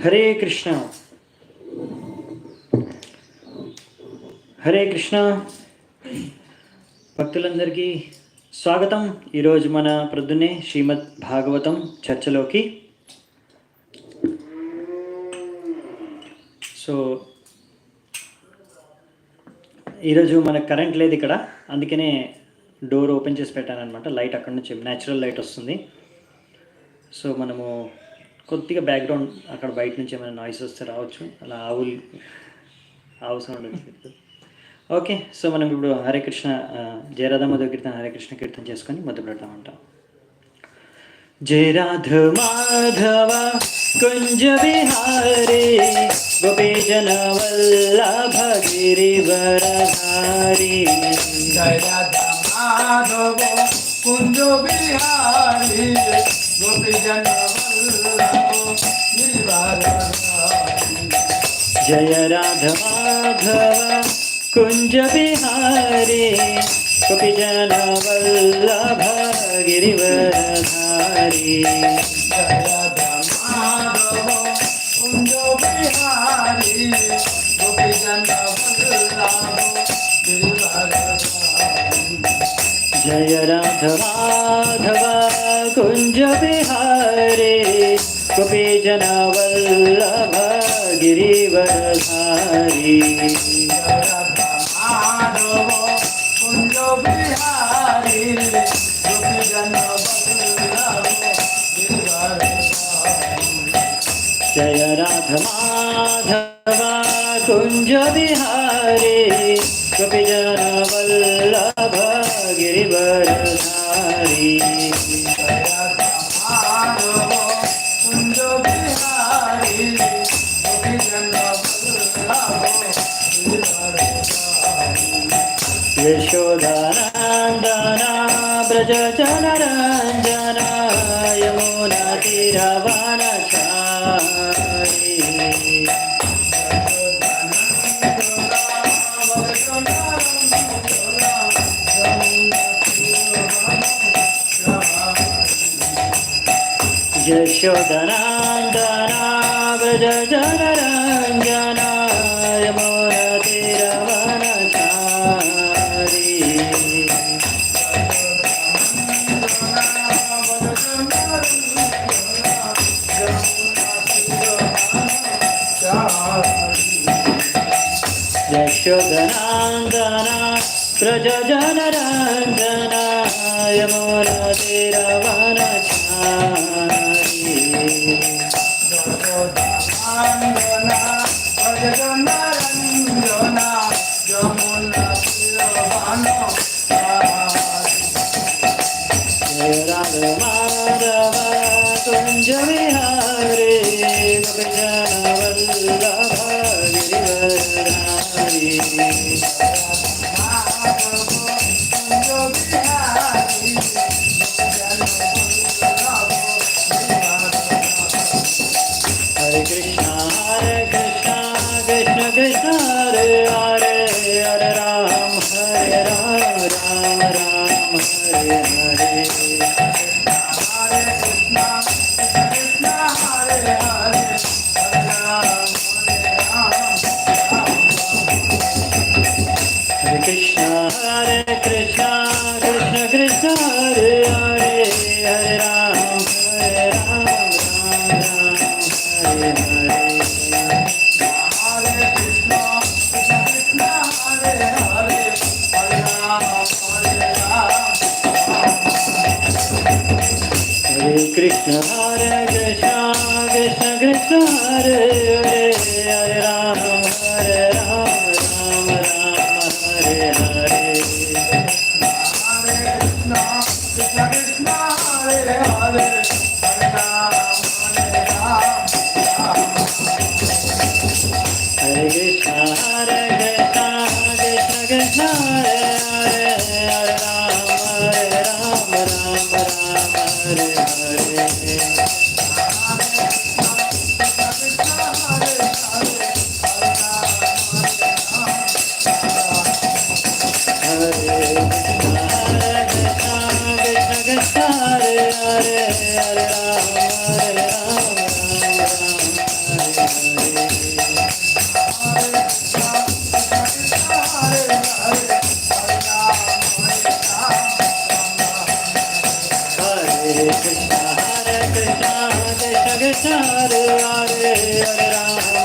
హరే కృష్ణ. హరే కృష్ణ భక్తులందరికీ స్వాగతం. ఈరోజు మన ప్రొద్దునే శ్రీమద్ భాగవతం చర్చలోకి. సో ఈరోజు మనకు కరెంట్ లేదు ఇక్కడ, అందుకనే డోర్ ఓపెన్ చేసి పెట్టాను అనమాట. లైట్ అక్కడ నుంచి న్యాచురల్ లైట్ వస్తుంది. సో మనము కొద్దిగా బ్యాక్గ్రౌండ్ అక్కడ బయట నుంచి ఏమైనా నాయిస్ వస్తే రావచ్చు, అలా ఆవు సౌండ్ వచ్చింది. ఓకే, సో మనం ఇప్పుడు హరే కృష్ణ జయ మధు కీర్తన హరే కృష్ణ కీర్తన చేసుకొని మొదలు పెడతామంట. జయ రాధ మాధవ కుంజ విహారీ గోపీజన వల్లభ గిరివరధారీ. జయ రాధ మాధవ కుంజ విహారీ గోపీజన వల్లభ గిరివరధారీ. జయ రాధ మాధవ కుంజ విహారీ గోపీజన వల్లభ గిరివరధారీ. జయ రాధ మాధవ కుంజ విహారీ గోపీజన వల్లభ గిరివరధారీ. జయ రాధ మాధవ కుంజ విహారీ గోపీజన వల్లభ గిరివరధారీ. జయ రాధ మాధవ కుంజ విహారీ గోపీజన వల్లభ గిరివరధారీ. యశోదానందన బ్రజ జనరంజన యమునా తీరవనచారి. యశోదానందన బ్రజ జనరంజన యమునా తీరవనచారి. యశోదనందన బ్రజ జనరంజన యమునా తీరవనచారి. జయ రాధ మాధవ కుంజ Vihari గోపీజన Vallabha గిరివరధారీ. Hare Krishna Krishna Krishna Hare Hare Hare Rama Rama Rama Hare Hare. Hare Krishna Krishna Krishna Hare Hare Hare Rama Rama Hare Hare. Hare Krishna Krishna Krishna Hare Hare Hare Rama Rama Hare Hare. Hare Krishna Krishna Krishna Hare Hare Hare Rama Rama Hare Hare. Krishna Hare Hare Hare Rama Hare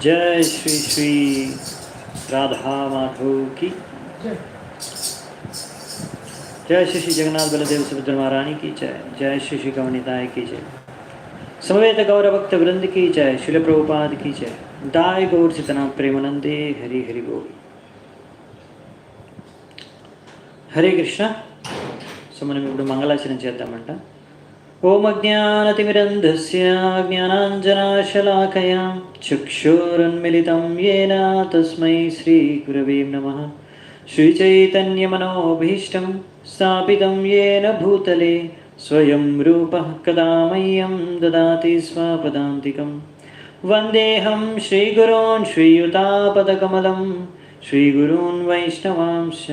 जय श्री श्री राधा माधव की जय श्री श्री जगन्नाथ बलदेव सुभद्रा महारानी की जय। जय श्री श्री गौनिताय की जय। समवेत गौर भक्त वृंद की जय। शिल प्रभुपाद की जय। दाय गौर चितना प्रेमानंदे हरि हरि बोल। हरे कृष्ण। సో మనం ఇప్పుడు మంగళాచరణ చేద్దామంట. ఓం అజ్ఞానతిమిరంధస్య జ్ఞానాంజనాశలాకయా చక్షురున్మిలితం येन తస్మై శ్రీగురవే నమః. శ్రీచైతన్యమనోభీష్టం స్థాపితం येन భూతలే స్వయం రూపః కదా మह्यं దదాతి స్వపదాంతికం. వందేహం శ్రీగురోన్ శ్రీయుతాపదకమలం శ్రీగురూన్ వైష్ణవాంశ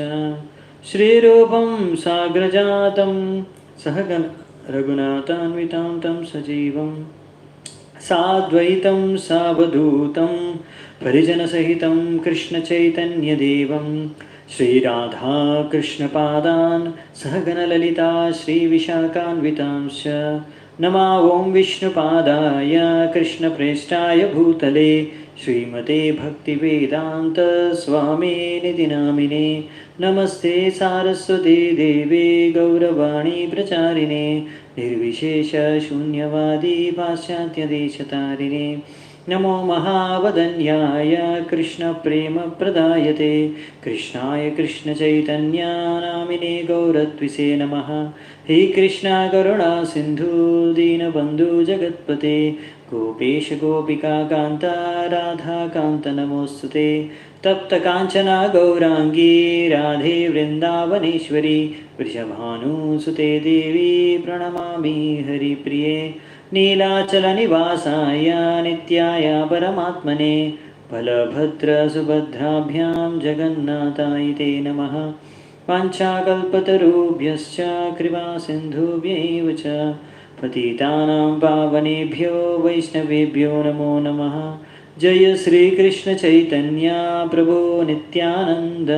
श्रीरूपं साग्रजातं सहगण रघुनाथान्वितां तं सजीवं साद्वैतं सावधूतं परिजनसहितं कृष्णचैतन्यदेवं श्रीराधाकृष्णपादान् सहगणललिता श्रीविशाखान्वितांश्च नमा ॐ विष्णुपादाय कृष्णप्रेष्ठाय भूतले श्रीमते भक्तिवेदान्तस्वामिनिति नामिने नमस्ते सारस्वती देवे गौरवाणी प्रचारिणे निर्विशेषशून्यवादी पाश्चात्यदेशतारिणे नमो महावदन्याय कृष्णप्रेमप्रदायते कृष्णाय कृष्णचैतन्यानामिने गौरत्विषे नमः. हे कृष्णा करुणा सिन्धु दीनबन्धु जगत्पते गोपेश गोपिका कान्ता राधाकान्त नमोऽस्तुते. तप्त कांचना गौरांगी राधे वृंदावनेश्वरी वृषभानुसुते देवी प्रणमामि हरिप्रिये. नीलाचल निवासाय नित्याय परमात्मने बलभद्रसुभद्राभ्यां जगन्नाथाय ते नमः. वाञ्छाकल्पतरुभ्यश्च कृपासिन्धुभ्यैव च पतितानां पावनेभ्यो वैष्णवेभ्यो नमो नमः. जय श्री कृष्ण चैतन्य प्रभो नित्यानंद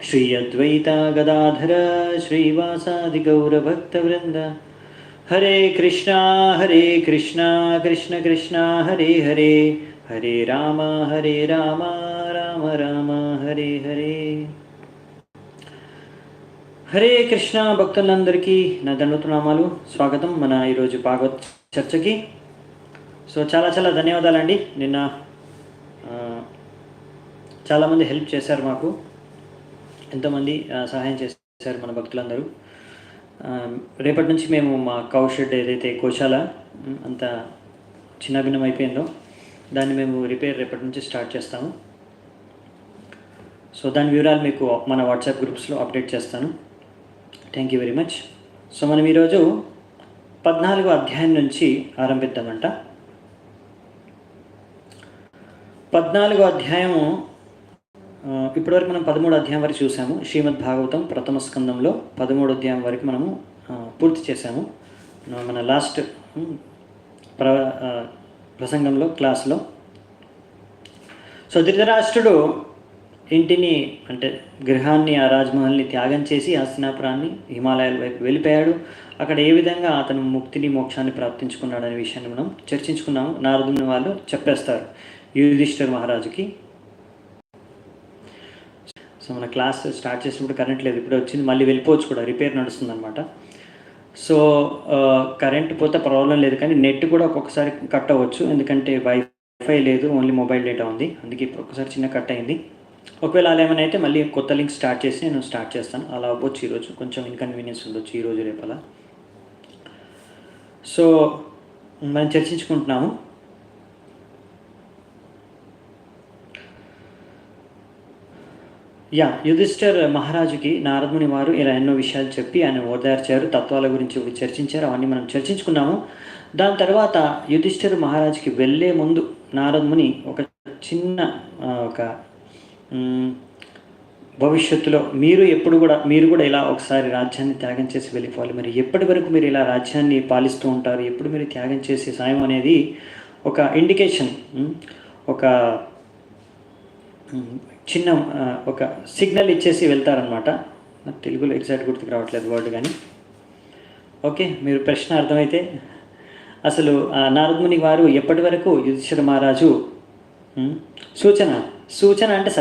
श्री अद्वैता गदाधर श्रीवासादि गौरभक्तवृंद हरे कृष्णा कृष्ण कृष्णा हरे हरे हरे राम राम राम हरे हरे హరే కృష్ణ భక్తులందరికీ నా దండోతనామాలు స్వాగతం మన ఈరోజు భాగవత్ చర్చకి. సో చాలా ధన్యవాదాలండి. నిన్న చాలామంది హెల్ప్ చేశారు, మాకు ఎంతోమంది సహాయం చేశారు మన భక్తులందరూ. రేపటి నుంచి మేము మా కౌ షెడ్ ఏదైతే గోశాల అంత చిన్నభిన్నం అయిపోయిందో దాన్ని మేము రిపేర్ రేపటి నుంచి స్టార్ట్ చేస్తాము. సో దాని వివరాలు మీకు మన వాట్సాప్ గ్రూప్స్లో అప్డేట్ చేస్తాను. Thank you very much. So మనం ఈరోజు 14వ అధ్యాయం నుంచి ఆరంభిద్దామంట. 14వ అధ్యాయము ఇప్పటివరకు మనం 13వ అధ్యాయం వరకు చూసాము. శ్రీమద్ భాగవతం ప్రథమ స్కందంలో 13వ అధ్యాయం వరకు మనము పూర్తి చేశాము మన లాస్ట్ ప్రసంగంలో క్లాస్లో. సో ధృతరాష్ట్రుడు ఇంటిని అంటే గృహాన్ని, ఆ రాజ్మహల్ని త్యాగం చేసి హస్తినాపురాన్ని హిమాలయాల వైపు వెళ్ళిపోయాడు. అక్కడ ఏ విధంగా అతను ముక్తిని మోక్షాన్ని ప్రాప్తించుకున్నాడు అనే విషయాన్ని మనం చర్చించుకున్నాము. నారదుని వాళ్ళు చెప్పేస్తారు యుధిష్ఠిర మహారాజుకి. సో మన క్లాస్ స్టార్ట్ చేసినప్పుడు కరెంట్ లేదు, ఇప్పుడు వచ్చింది, మళ్ళీ వెళ్ళిపోవచ్చు కూడా, రిపేర్ నడుస్తుంది అనమాట. సో కరెంట్ పోతే ప్రాబ్లం లేదు, కానీ నెట్ కూడా ఒక్కొక్కసారి కట్ అవ్వచ్చు, ఎందుకంటే వైఫై లేదు, ఓన్లీ మొబైల్ డేటా ఉంది. అందుకే ఇప్పుడు ఒకసారి చిన్న కట్ అయింది. ఒకవేళ అలా ఏమైనా అయితే మళ్ళీ కొత్త లింక్ స్టార్ట్ చేసి నేను స్టార్ట్ చేస్తాను. అలా అవ్వచ్చు, ఈరోజు కొంచెం ఇన్కన్వీనియన్స్ ఉండొచ్చు, ఈరోజు రేపలా. సో మనం చర్చించుకుంటున్నాము. యుధిష్ఠిర్ మహారాజుకి నారదుని వారు ఇలా ఎన్నో విషయాలు చెప్పి ఆయన ఓదార్చారు, తత్వాల గురించి చర్చించారు, అవన్నీ మనం చర్చించుకున్నాము. దాని తర్వాత యుధిష్ఠిర్ మహారాజుకి వెళ్ళే ముందు నారదుని ఒక చిన్న ఒక భవిష్యత్తులో మీరు కూడా ఇలా ఒకసారి రాజ్యాన్ని త్యాగం చేసి వెళ్ళిపోవాలి, మరి ఎప్పటి వరకు మీరు ఇలా రాజ్యాన్ని పాలిస్తూ ఉంటారు, ఎప్పుడు మీరు త్యాగం చేసే సాయం అనేది ఒక ఇండికేషన్, ఒక చిన్న ఒక సిగ్నల్ ఇచ్చేసి వెళ్తారనమాట. నాకు తెలుగులో ఎగ్జాక్ట్ గుర్తుకు రావట్లేదు వర్డ్, కానీ ఓకే, మీరు ప్రశ్న అర్థమైతే. అసలు నారదుని వారు ఎప్పటి వరకు యుధిష్ఠిర మహారాజు సూచన అంటే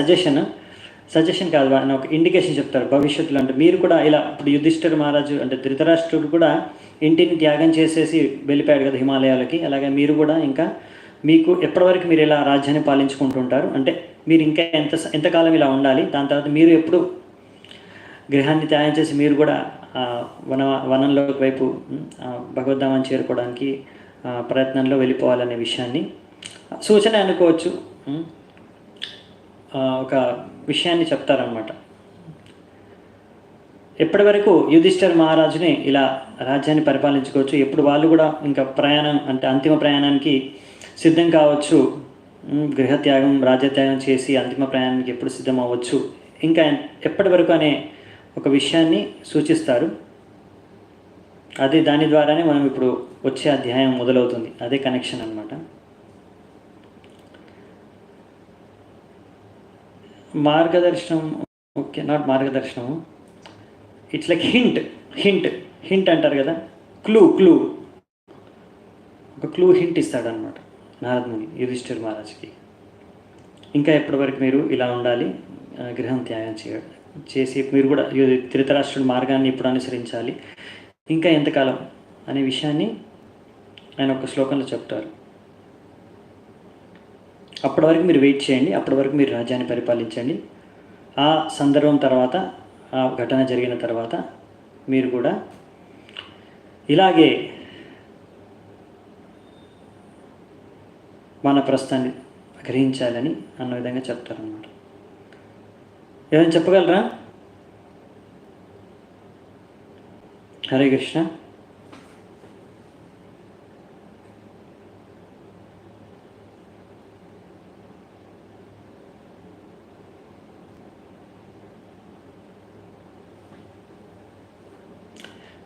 సజెషన్ కాదు, ఆయన ఒక ఇండికేషన్ చెప్తారు భవిష్యత్తులో. అంటే మీరు కూడా ఇలా, ఇప్పుడు యుధిష్ఠిర మహారాజు అంటే ధృతరాష్ట్రుడు కూడా ఇంటిని త్యాగం చేసేసి వెళ్ళిపోయాడు కదా హిమాలయాలకి, అలాగే మీరు కూడా ఇంకా మీకు ఎప్పటివరకు మీరు ఇలా రాజ్యాన్ని పాలించుకుంటుంటారు, అంటే మీరు ఇంకా ఎంతకాలం ఇలా ఉండాలి, దాని తర్వాత మీరు ఎప్పుడు గృహాన్ని త్యాగం చేసి మీరు కూడా వనంలోకి వైపు భగవద్ధామాన్ని చేరుకోవడానికి ప్రయత్నంలో వెళ్ళిపోవాలనే విషయాన్ని సూచన అనుకోవచ్చు, ఒక విషయాన్ని చెప్తారనమాట. ఎప్పటి వరకు యుధిష్ఠిర మహారాజుని ఇలా రాజ్యాన్ని పరిపాలించుకోవచ్చు, ఎప్పుడు వాళ్ళు కూడా ఇంకా ప్రయాణం అంటే అంతిమ ప్రయాణానికి సిద్ధం కావచ్చు, గృహత్యాగం రాజ్యత్యాగం చేసి అంతిమ ప్రయాణానికి ఎప్పుడు సిద్ధం అవ్వచ్చు, ఇంకా ఎప్పటి వరకు అనే ఒక విషయాన్ని సూచిస్తారు. అదే దాని ద్వారానే మనం ఇప్పుడు వచ్చే అధ్యాయం మొదలవుతుంది, అదే కనెక్షన్ అనమాట. మార్గదర్శనం, ఓకే, నాట్ మార్గదర్శనము, ఇట్స్ లైక్ హింట్ అంటారు కదా, క్లూ ఒక క్లూ హింట్ ఇస్తాడనమాట నారదుని యుధిష్ఠిర మహారాజుకి. ఇంకా ఎప్పటివరకు మీరు ఇలా ఉండాలి, గృహం త్యాగం చేసి మీరు కూడా ధృతరాష్ట్రుడి మార్గాన్ని ఇప్పుడు అనుసరించాలి, ఇంకా ఎంతకాలం అనే విషయాన్ని ఆయన ఒక శ్లోకంలో చెప్తారు. అప్పటి వరకు మీరు వెయిట్ చేయండి, అప్పటి వరకు మీరు రాజ్యాన్ని పరిపాలించండి. ఆ సందర్భం తర్వాత, ఆ ఘటన జరిగిన తర్వాత మీరు కూడా ఇలాగే వానప్రస్థాన్ని గ్రహించాలని అన్న విధంగా చెప్తారన్నమాట. ఏమైనా చెప్పగలరా? హరే కృష్ణ.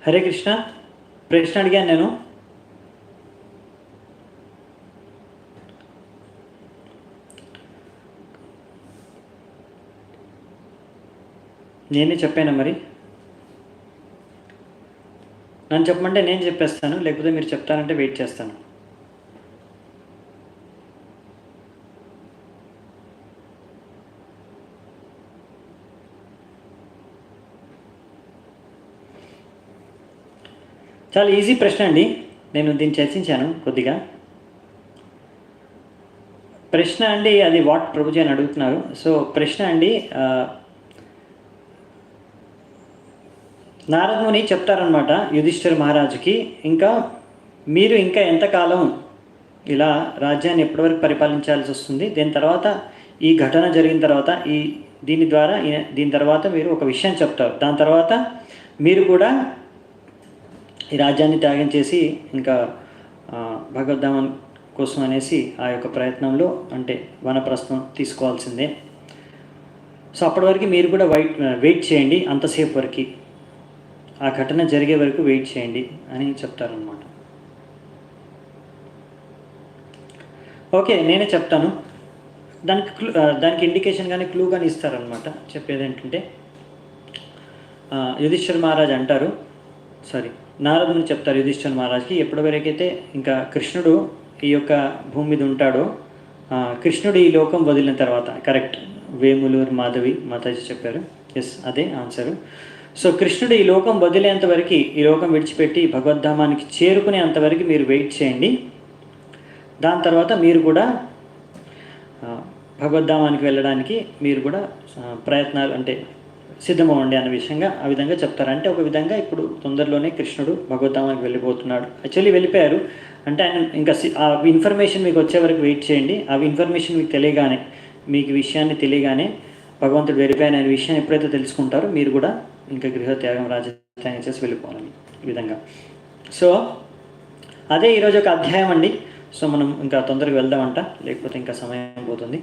హరే కృష్ణ. ప్రశ్న అడిగాను నేను. నేనే చెప్పాను మరి. నన్ను చెప్పమంటే నేను చెప్పేస్తాను, లేకపోతే మీరు చెప్తానంటే వెయిట్ చేస్తాను. చాలా ఈజీ ప్రశ్న అండి. నేను దీన్ని చర్చించాను కొద్దిగా. ప్రశ్న అండి అది వాట్ ప్రభుజీ అని అడుగుతున్నారు. సో ప్రశ్న అండి, నారదముని చెప్తారనమాట యుధిష్ఠిర మహారాజుకి, ఇంకా మీరు ఇంకా ఎంతకాలం ఇలా రాజ్యాన్ని ఎప్పటివరకు పరిపాలించాల్సి వస్తుంది, దీని తర్వాత ఈ ఘటన జరిగిన తర్వాత దీని తర్వాత మీరు ఒక విషయం చెప్తారు, దాని తర్వాత మీరు కూడా ఈ రాజ్యాన్ని త్యాగం చేసి ఇంకా భగవద్ధామం కోసం అనేసి ఆ యొక్క ప్రయత్నంలో అంటే వనప్రస్థం తీసుకోవాల్సిందే. సో అప్పటి వరకు మీరు కూడా వెయిట్ చేయండి, అంతసేపు వరకు ఆ ఘటన జరిగే వరకు వెయిట్ చేయండి అని చెప్తారనమాట. ఓకే, నేనే చెప్తాను. దానికి ఇండికేషన్ కానీ క్లూ కానీ ఇస్తారనమాట. చెప్పేది ఏంటంటే, యుధిష్ఠిర మహారాజ్ అంటారు, నారదుని చెప్తారు యుధిష్ఠిర మహారాజ్కి, ఎప్పటివరకైతే ఇంకా కృష్ణుడు ఈ యొక్క భూమి మీద ఉంటాడో, కృష్ణుడు ఈ లోకం వదిలిన తర్వాత, కరెక్ట్, వేములూరు మాధవి మాతాజీ చెప్పారు, ఎస్ అదే ఆన్సరు. సో కృష్ణుడు ఈ లోకం వదిలేంతవరకు, ఈ లోకం విడిచిపెట్టి భగవద్ధామానికి చేరుకునేంతవరకు మీరు వెయిట్ చేయండి. దాని తర్వాత మీరు కూడా భగవద్ధామానికి వెళ్ళడానికి మీరు కూడా ప్రయత్నాలు అంటే సిద్ధమవ్వండి అన్న విషయంగా ఆ విధంగా చెప్తారు. అంటే ఒక విధంగా ఇప్పుడు తొందరలోనే కృష్ణుడు భగవద్ధామానికి వెళ్ళిపోతున్నాడు, యాక్చువల్లీ వెళ్ళిపోయారు అంటే ఆయన ఇంకా ఆ ఇన్ఫర్మేషన్ మీకు వచ్చే వరకు వెయిట్ చేయండి. ఆ ఇన్ఫర్మేషన్ మీకు విషయాన్ని తెలియగానే భగవంతుడు వెళ్ళిపోయాను అనే విషయాన్ని ఎప్పుడైతే తెలుసుకుంటారో మీరు కూడా ఇంకా గృహత్యాగం రాజత్యాగం చేసి వెళ్ళిపోవాలని ఈ విధంగా. సో అదే ఈరోజు ఒక అధ్యాయం అండి. సో మనం ఇంకా తొందరగా వెళ్దామంట, లేకపోతే ఇంకా సమయం పోతుంది.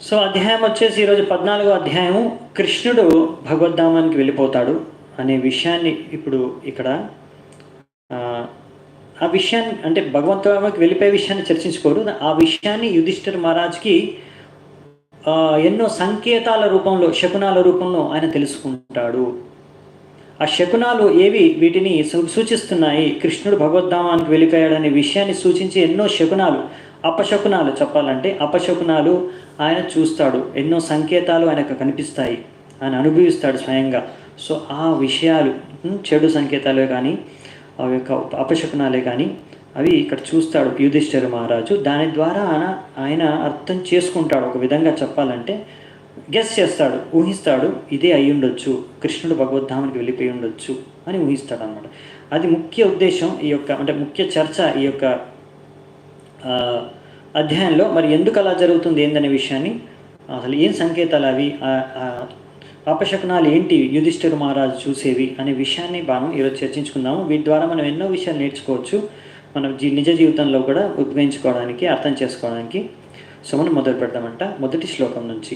సో అధ్యాయం వచ్చేసి ఈరోజు 14వ అధ్యాయము, కృష్ణుడు భగవద్ధామానికి వెళ్ళిపోతాడు అనే విషయాన్ని ఇప్పుడు ఇక్కడ ఆ విషయాన్ని అంటే భగవద్ధామానికి వెళ్ళిపోయే విషయాన్ని చర్చించుకోరు. ఆ విషయాన్ని యుధిష్ఠిర మహారాజ్కి ఎన్నో సంకేతాల రూపంలో, శకునాల రూపంలో ఆయన తెలుసుకుంటాడు. ఆ శకునాలు ఏవి వీటిని సూచిస్తున్నాయి, కృష్ణుడు భగవద్ధామానికి వెళ్ళిపోయాడనే విషయాన్ని సూచించి ఎన్నో శకునాలు, అపశకునాలు చెప్పాలంటే అపశకునాలు ఆయన చూస్తాడు, ఎన్నో సంకేతాలు ఆయనకు కనిపిస్తాయి, ఆయన అనుభవిస్తాడు స్వయంగా. సో ఆ విషయాలు చెడు సంకేతాలే కానీ ఆ యొక్క అపశకునాలే కానీ అవి ఇక్కడ చూస్తాడు యుధిష్ఠిర మహారాజు. దాని ద్వారా ఆయన అర్థం చేసుకుంటాడు, ఒక విధంగా చెప్పాలంటే గెస్ చేస్తాడు, ఊహిస్తాడు, ఇదే అయి ఉండొచ్చు, కృష్ణుడు భగవద్ధామానికి వెళ్ళిపోయి ఉండొచ్చు అని ఊహిస్తాడు అన్నమాట. అది ముఖ్య ఉద్దేశం ఈ యొక్క అంటే ముఖ్య చర్చ ఈ యొక్క అధ్యాయంలో. మరి ఎందుకు అలా జరుగుతుంది ఏందనే విషయాన్ని, అసలు ఏం సంకేతాలు అవి, అపశకునాలు ఏంటి యుధిష్ఠిర మహారాజు చూసేవి అనే విషయాన్ని మనం ఈరోజు చర్చించుకుందాము. వీటి ద్వారా మనం ఎన్నో విషయాలు నేర్చుకోవచ్చు, మనం నిజ జీవితంలో కూడా ఉద్భవించుకోవడానికి, అర్థం చేసుకోవడానికి. సో మనం మొదలు పెడతామంట మొదటి శ్లోకం నుంచి.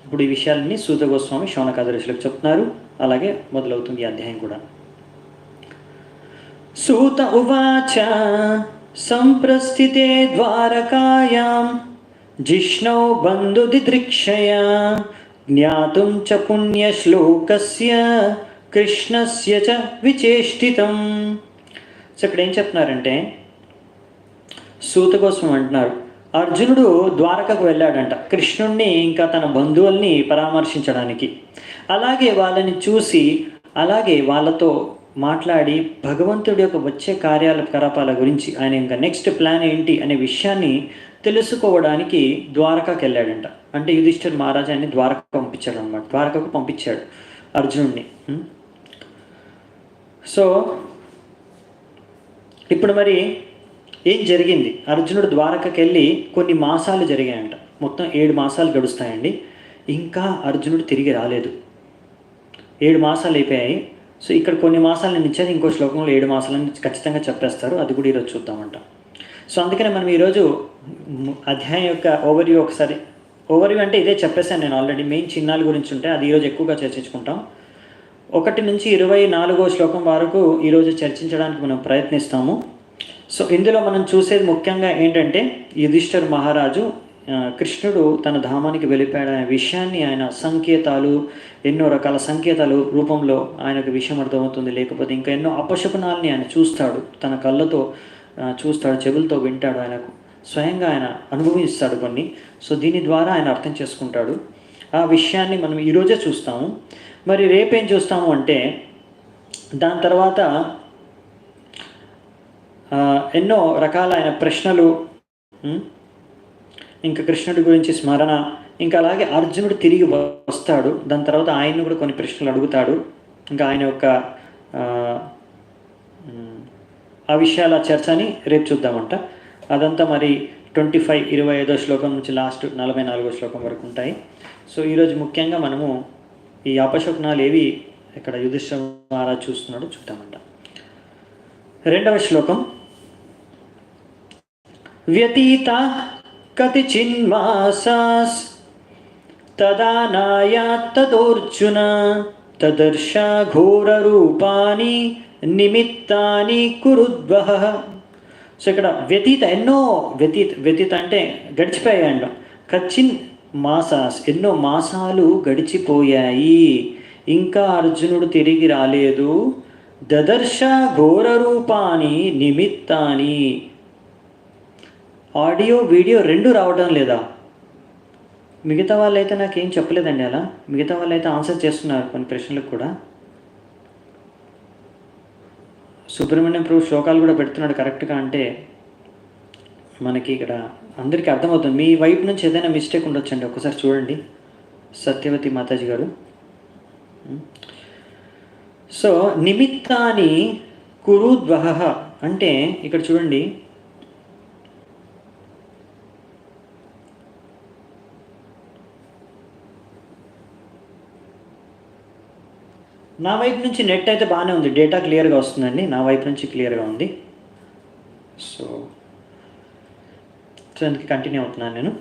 ఇప్పుడు ఈ విషయాలన్నీ సూత గోస్వామి శౌనకాది ఋషులకు చెప్తున్నారు, అలాగే మొదలవుతుంది ఈ అధ్యాయం కూడా. సూత ఉవాచ సంప్రస్థితే ద్వారకాయాం జిష్ణౌ బంధుదిదృక్షయా జ్ఞాతుం చ పుణ్యశ్లోకస్య కృష్ణస్య చ విచేష్టితం. సో ఇక్కడ ఏం చెప్తున్నారంటే, సూత గోస్వామి అంటున్నారు, అర్జునుడు ద్వారకకు వెళ్ళాడంట కృష్ణుణ్ణి ఇంకా తన బంధువుల్ని పరామర్శించడానికి. అలాగే వాళ్ళని చూసి, అలాగే వాళ్ళతో మాట్లాడి భగవంతుడి యొక్క వచ్చే కార్యకలాపాల గురించి, ఆయన ఇంకా నెక్స్ట్ ప్లాన్ ఏంటి అనే విషయాన్ని తెలుసుకోవడానికి ద్వారకకు వెళ్ళాడంట. అంటే యుధిష్ఠిర మహారాజు ఆయన్ని ద్వారకకు పంపించాడు అనమాట, ద్వారకకు పంపించాడు అర్జునుడిని. సో ఇప్పుడు మరి ఏం జరిగింది, అర్జునుడు ద్వారకకి వెళ్ళి కొన్ని మాసాలు జరిగాయంట, మొత్తం 7 మాసాలు గడుస్తాయండి. ఇంకా అర్జునుడు తిరిగి రాలేదు, 7 మాసాలు అయిపోయాయి. సో ఇక్కడ కొన్ని మాసాలు నేను ఇచ్చేది, ఇంకో శ్లోకంలో 7 మాసాలని ఖచ్చితంగా చెప్పేస్తారు, అది కూడా ఈరోజు చూద్దామంట. సో అందుకనే మనం ఈరోజు అధ్యాయం యొక్క ఓవర్వ్యూ ఒకసారి, ఓవర్వ్యూ అంటే ఇదే చెప్పేసాను నేను ఆల్రెడీ, మెయిన్ చిహ్నాల గురించి ఉంటే అది ఈరోజు ఎక్కువగా చర్చించుకుంటాం. 1 నుంచి 24వ శ్లోకం వరకు ఈరోజు చర్చించడానికి మనం ప్రయత్నిస్తాము. సో ఇందులో మనం చూసేది ముఖ్యంగా ఏంటంటే, యుధిష్ఠిర మహారాజు కృష్ణుడు తన ధామానికి వెళ్ళిపోయాడనే విషయాన్ని ఆయన సంకేతాలు, ఎన్నో రకాల సంకేతాలు రూపంలో ఆయనకు విషయం అర్థమవుతుంది. లేకపోతే ఇంకా ఎన్నో అపశకునాల్ని ఆయన చూస్తాడు, తన కళ్ళతో చూస్తాడు, చెవులతో వింటాడు, ఆయనకు స్వయంగా ఆయన అనుభవిస్తాడు కొన్ని. సో దీని ద్వారా ఆయన అర్థం చేసుకుంటాడు. ఆ విషయాన్ని మనం ఈరోజే చూస్తాము. మరి రేపేం చూస్తాము అంటే దాని తర్వాత ఎన్నో రకాల ఆయన ప్రశ్నలు, ఇంకా కృష్ణుడి గురించి స్మరణ, ఇంకా అలాగే అర్జునుడు తిరిగి వస్తాడు. దాని తర్వాత ఆయన్ని కూడా కొన్ని ప్రశ్నలు అడుగుతాడు. ఇంకా ఆయన యొక్క ఆ విషయాల చర్చని రేపు చూద్దామంట. అదంతా మరి 25 శ్లోకం నుంచి లాస్ట్ 44వ శ్లోకం వరకు ఉంటాయి. సో ఈరోజు ముఖ్యంగా మనము ఈ అపశకునాలు ఏవి ఇక్కడ యుధిష్ఠిర మహారాజు చూస్తున్నాడు చూద్దామంట. 2వ శ్లోకం. వ్యతీత కతిచిన్మాసాస్ తదా నాయాత్తదోర్జున తదర్శ ఘోర రూపాని నిమిత్తాని కురుద్వః. సో ఇక్కడ వ్యతీత ఎన్నో వ్యతీత అంటే గడిచిపోయాయండి. కచిన్ మాసాస్ ఎన్నో మాసాలు గడిచిపోయాయి, ఇంకా అర్జునుడు తిరిగి రాలేదు. దదర్శ ఘోర రూపాని నిమిత్తాని, ఆడియో వీడియో రెండు రావడం లేదా? మిగతా వాళ్ళైతే నాకేం చెప్పలేదండి అలా. మిగతా వాళ్ళైతే ఆన్సర్ చేస్తున్నారు కొన్ని ప్రశ్నలకు కూడా. సుబ్రహ్మణ్యం ప్రభు శ్లోకాలు కూడా పెడుతున్నాడు కరెక్ట్గా. అంటే మనకి ఇక్కడ అందరికీ అర్థమవుతుంది. మీ వైపు నుంచి ఏదైనా మిస్టేక్ ఉండొచ్చండి, ఒకసారి చూడండి. సత్యవతి మాతాజీ గారు. సో నిమిత్తాని కురుద్వః అంటే ఇక్కడ చూడండి, నా వైపు నుంచి నెట్ అయితే బాగానే ఉంది, డేటా క్లియర్గా వస్తుందండి, నా వైపు నుంచి క్లియర్గా ఉంది. సో దానికి కంటిన్యూ అవుతున్నాను నేను.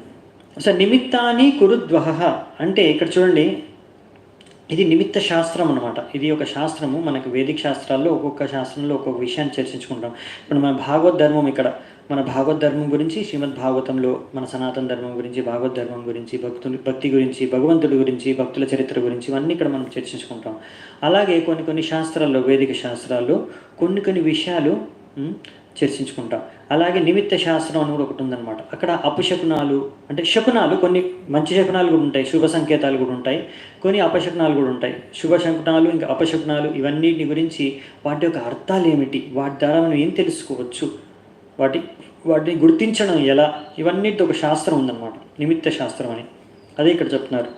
సో నిమిత్తాని కురుద్వః అంటే ఇక్కడ చూడండి, ఇది నిమిత్త శాస్త్రం అనమాట. ఇది ఒక శాస్త్రము. మనకు వేదిక శాస్త్రాల్లో ఒక్కొక్క శాస్త్రంలో ఒక్కొక్క విషయాన్ని చర్చించుకుంటాం. ఇప్పుడు మన భాగవత్ ధర్మం, ఇక్కడ మన భాగవత్ ధర్మం గురించి శ్రీమద్ భాగవతంలో, మన సనాతన ధర్మం గురించి, భాగవత్ ధర్మం గురించి, భక్తి గురించి, భగవంతుడి గురించి, భక్తుల చరిత్ర గురించి ఇవన్నీ ఇక్కడ మనం చర్చించుకుంటాం. అలాగే కొన్ని శాస్త్రాల్లో, వేదిక శాస్త్రాల్లో కొన్ని విషయాలు చర్చించుకుంటాం. అలాగే నిమిత్త శాస్త్రం అని కూడా ఒకటి ఉందన్నమాట. అక్కడ అపశకునాలు అంటే శకునాలు, కొన్ని మంచి శకునాలు కూడా ఉంటాయి, శుభ సంకేతాలు కూడా ఉంటాయి, కొన్ని అపశకునాలు కూడా ఉంటాయి. శుభ శకునాలు ఇంకా అపశకునాలు ఇవన్నిటి గురించి, వాటి యొక్క అర్థాలు ఏమిటి, వాటి ద్వారా మనం ఏం తెలుసుకోవచ్చు, వాటిని గుర్తించడం ఎలా, ఇవన్నిటి ఒక శాస్త్రం ఉందన్నమాట, నిమిత్త శాస్త్రం అని. అదే ఇక్కడ చెప్తున్నారు.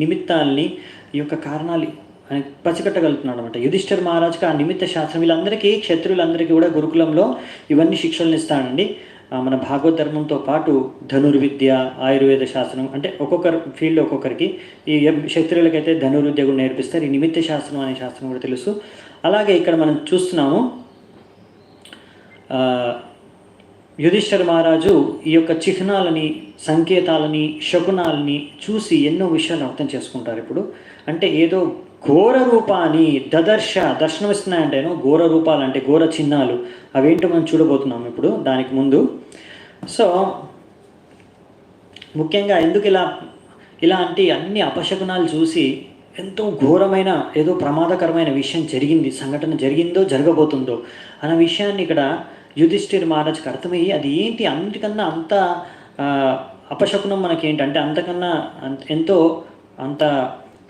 నిమిత్తాలని, ఈ యొక్క కారణాలు అని పసిగట్టగలుగుతున్నాడు అనమాట యుధిష్ఠిర మహారాజుకి. ఆ నిమిత్త శాస్త్రం వీళ్ళందరికీ, క్షత్రువులందరికీ కూడా గురుకులంలో ఇవన్నీ శిక్షలను ఇస్తాడండి. మన భాగవత ధర్మంతో పాటు ధనుర్విద్య, ఆయుర్వేద శాస్త్రం, అంటే ఒక్కొక్కరు ఫీల్డ్ ఒక్కొక్కరికి. ఈ క్షత్రియులకైతే ధనుర్విద్య కూడా నేర్పిస్తారు. ఈ నిమిత్త శాస్త్రం అనే శాస్త్రం కూడా తెలుసు. అలాగే ఇక్కడ మనం చూస్తున్నాము, యుధిష్ఠిర మహారాజు ఈ యొక్క చిహ్నాలని, సంకేతాలని, శకునాలని చూసి ఎన్నో విషయాలు అర్థం చేసుకుంటారు. ఇప్పుడు అంటే ఏదో ఘోర రూపాన్ని దర్శనమిస్తున్నాయంటేనో, ఘోర రూపాలు అంటే ఘోర చిహ్నాలు, అవేంటో మనం చూడబోతున్నాం ఇప్పుడు దానికి ముందు. సో ముఖ్యంగా ఎందుకు ఇలా అంటే అన్ని అపశకునాలు చూసి ఎంతో ఘోరమైన, ఏదో ప్రమాదకరమైన విషయం జరిగింది, సంఘటన జరిగిందో జరగబోతుందో అన్న విషయాన్ని ఇక్కడ యుధిష్ఠిర మహారాజుకి అర్థమయ్యి, అది ఏంటి అన్నిటికన్నా అంత అపశకునం మనకేంటంటే అంతకన్నా అంత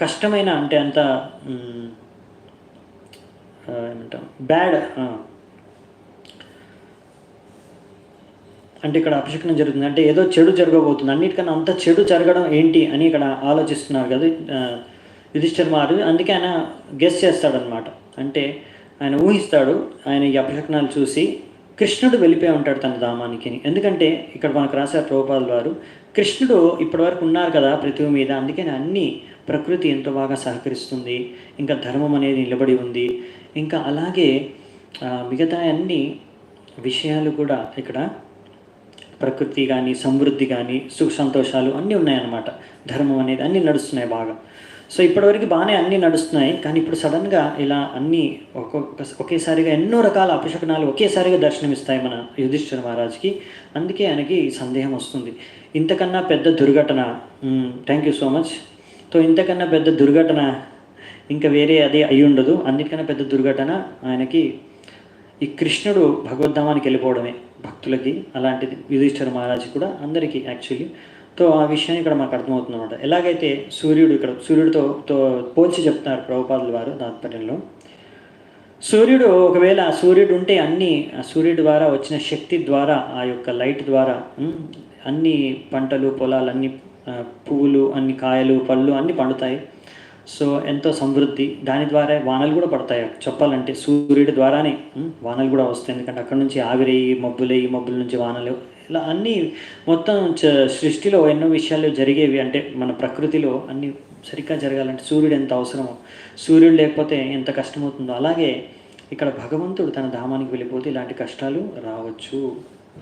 కష్టమైన, అంటే అంత ఏమంటాం బ్యాడ్, అంటే ఇక్కడ అపశకునం జరుగుతుంది అంటే ఏదో చెడు జరగబోతుంది, అన్నిటికన్నా అంత చెడు జరగడం ఏంటి అని ఇక్కడ ఆలోచిస్తున్నారు కదా యుధిష్ఠిర మహారాజు. అందుకే ఆయన గెస్ చేస్తాడనమాట. అంటే ఆయన ఊహిస్తాడు, ఆయన ఈ అపశకునాలు చూసి కృష్ణుడు వెళ్ళిపోయి ఉంటాడు తన ధామానికి. ఎందుకంటే ఇక్కడ మనకు రాశారు ప్రభుపాదుల వారు, కృష్ణుడు ఇప్పటివరకు ఉన్నారు కదా పృథివీ మీద, అందుకని అన్ని ప్రకృతి ఎంతో బాగా సహకరిస్తుంది, ఇంకా ధర్మం అనేది నిలబడి ఉంది, ఇంకా అలాగే మిగతా అన్ని విషయాలు కూడా ఇక్కడ ప్రకృతి కానీ, సమృద్ధి కానీ, సుఖ సంతోషాలు అన్నీ ఉన్నాయన్నమాట. ధర్మం అనేది అన్నీ నడుస్తున్నాయి బాగా. సో ఇప్పటివరకు బాగానే అన్నీ నడుస్తున్నాయి, కానీ ఇప్పుడు సడన్గా ఇలా అన్నీ ఒకేసారిగా ఎన్నో రకాల అపశకునాలు ఒకేసారిగా దర్శనమిస్తాయి మన యుధిష్ఠిర మహారాజ్కి. అందుకే ఆయనకి సందేహం వస్తుంది, ఇంతకన్నా పెద్ద దుర్ఘటన, thank you so much. So ఇంతకన్నా పెద్ద దుర్ఘటన ఇంకా వేరే అది అయి ఉండదు. అన్నిటికన్నా పెద్ద దుర్ఘటన ఆయనకి ఈ కృష్ణుడు భగవద్ధామానికి వెళ్ళిపోవడమే భక్తులకి. అలాంటిది యుధిష్ఠిర మహారాజు కూడా, అందరికీ యాక్చువల్లీ. సో ఆ విషయాన్ని ఇక్కడ మాకు అర్థమవుతుంది అనమాట. ఎలాగైతే సూర్యుడు ఇక్కడ సూర్యుడితో పోల్చి చెప్తున్నారు ప్రభుపాదుల వారు తాత్పర్యంలో. సూర్యుడు ఒకవేళ సూర్యుడు ఉంటే అన్నీ సూర్యుడి ద్వారా వచ్చిన శక్తి ద్వారా, ఆ యొక్క లైట్ ద్వారా అన్ని పంటలు పొలాలు అన్ని పువ్వులు అన్ని కాయలు పళ్ళు అన్నీ పండుతాయి. సో ఎంతో సమృద్ధి, దాని ద్వారా వానలు కూడా పడతాయి. చెప్పాలంటే సూర్యుడి ద్వారానే వానలు కూడా వస్తాయి, ఎందుకంటే అక్కడ నుంచి ఆవిరేయి మబ్బుల నుంచి వానలు, ఇలా అన్నీ మొత్తం సృష్టిలో ఎన్నో విషయాలు జరిగేవి. అంటే మన ప్రకృతిలో అన్నీ సరిగ్గా జరగాలంటే సూర్యుడు ఎంత అవసరమో, సూర్యుడు లేకపోతే ఎంత కష్టమవుతుందో, అలాగే ఇక్కడ భగవంతుడు తన ధామానికి వెళ్ళిపోతే ఇలాంటి కష్టాలు రావచ్చు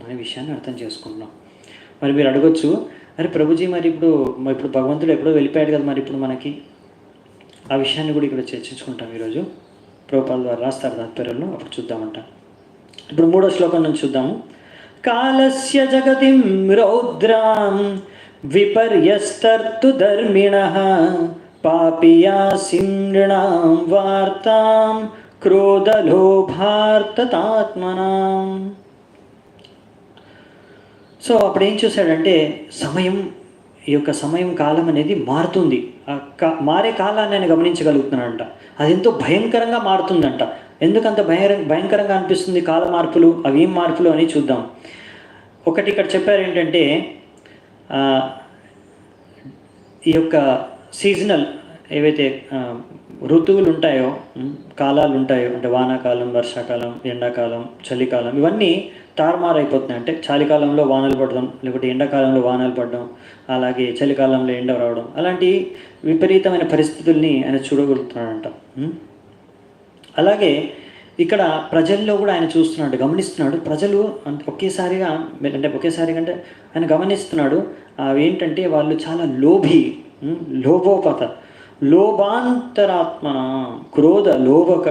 అనే విషయాన్ని అర్థం చేసుకుంటున్నాం. మరి మీరు అడగొచ్చు, అరే ప్రభుజీ మరి ఇప్పుడు భగవంతుడు ఎప్పుడో వెళ్ళిపోయాడు కదా, మరి ఇప్పుడు మనకి ఆ విషయాన్ని కూడా ఇక్కడ చర్చించుకుంటాం ఈరోజు. ప్రభుపాదుల ద్వారా రాస్తారు తాత్పర్యంలో, అప్పుడు చూద్దామంట. ఇప్పుడు 3వ శ్లోకం నుంచి చూద్దాము. కాలస్య జగతిం రౌద్రాం విపర్యస్తర్తు ధర్మిణః పాపియాసిం నృణాం వార్తాం క్రోధలోభార్తతాత్మనాం. సో అప్పుడు ఏం చూశాడంటే, ఈ యొక్క సమయం కాలం అనేది మారుతుంది. మారే కాలాన్ని ఆయన గమనించగలుగుతున్నాడంట. అది ఎంతో భయంకరంగా మారుతుందంట. ఎందుకంత భయంకరంగా అనిపిస్తుంది కాల మార్పులు, అవి ఏం మార్పులు అని చూద్దాం. ఒకటి ఇక్కడ చెప్పారు ఏంటంటే, ఈ యొక్క సీజనల్ ఏవైతే ఋతువులు ఉంటాయో, కాలాలు ఉంటాయో, అంటే వానాకాలం, వర్షాకాలం, ఎండాకాలం, చలికాలం, ఇవన్నీ తారుమారైపోతున్నాయి. అంటే చలికాలంలో వానలు పడడం, లేకపోతే ఎండాకాలంలో వానలు పడడం, అలాగే చలికాలంలో ఎండ రావడం, అలాంటి విపరీతమైన పరిస్థితుల్ని ఆయన చూడగలుగుతున్నాడంట. అలాగే ఇక్కడ ప్రజల్లో కూడా ఆయన చూస్తున్నాడు, గమనిస్తున్నాడు. ప్రజలు ఒకేసారిగా అంటే ఆయన గమనిస్తున్నాడు. ఏంటంటే వాళ్ళు చాలా లోభాంతరాత్మన, క్రోధ లోభక,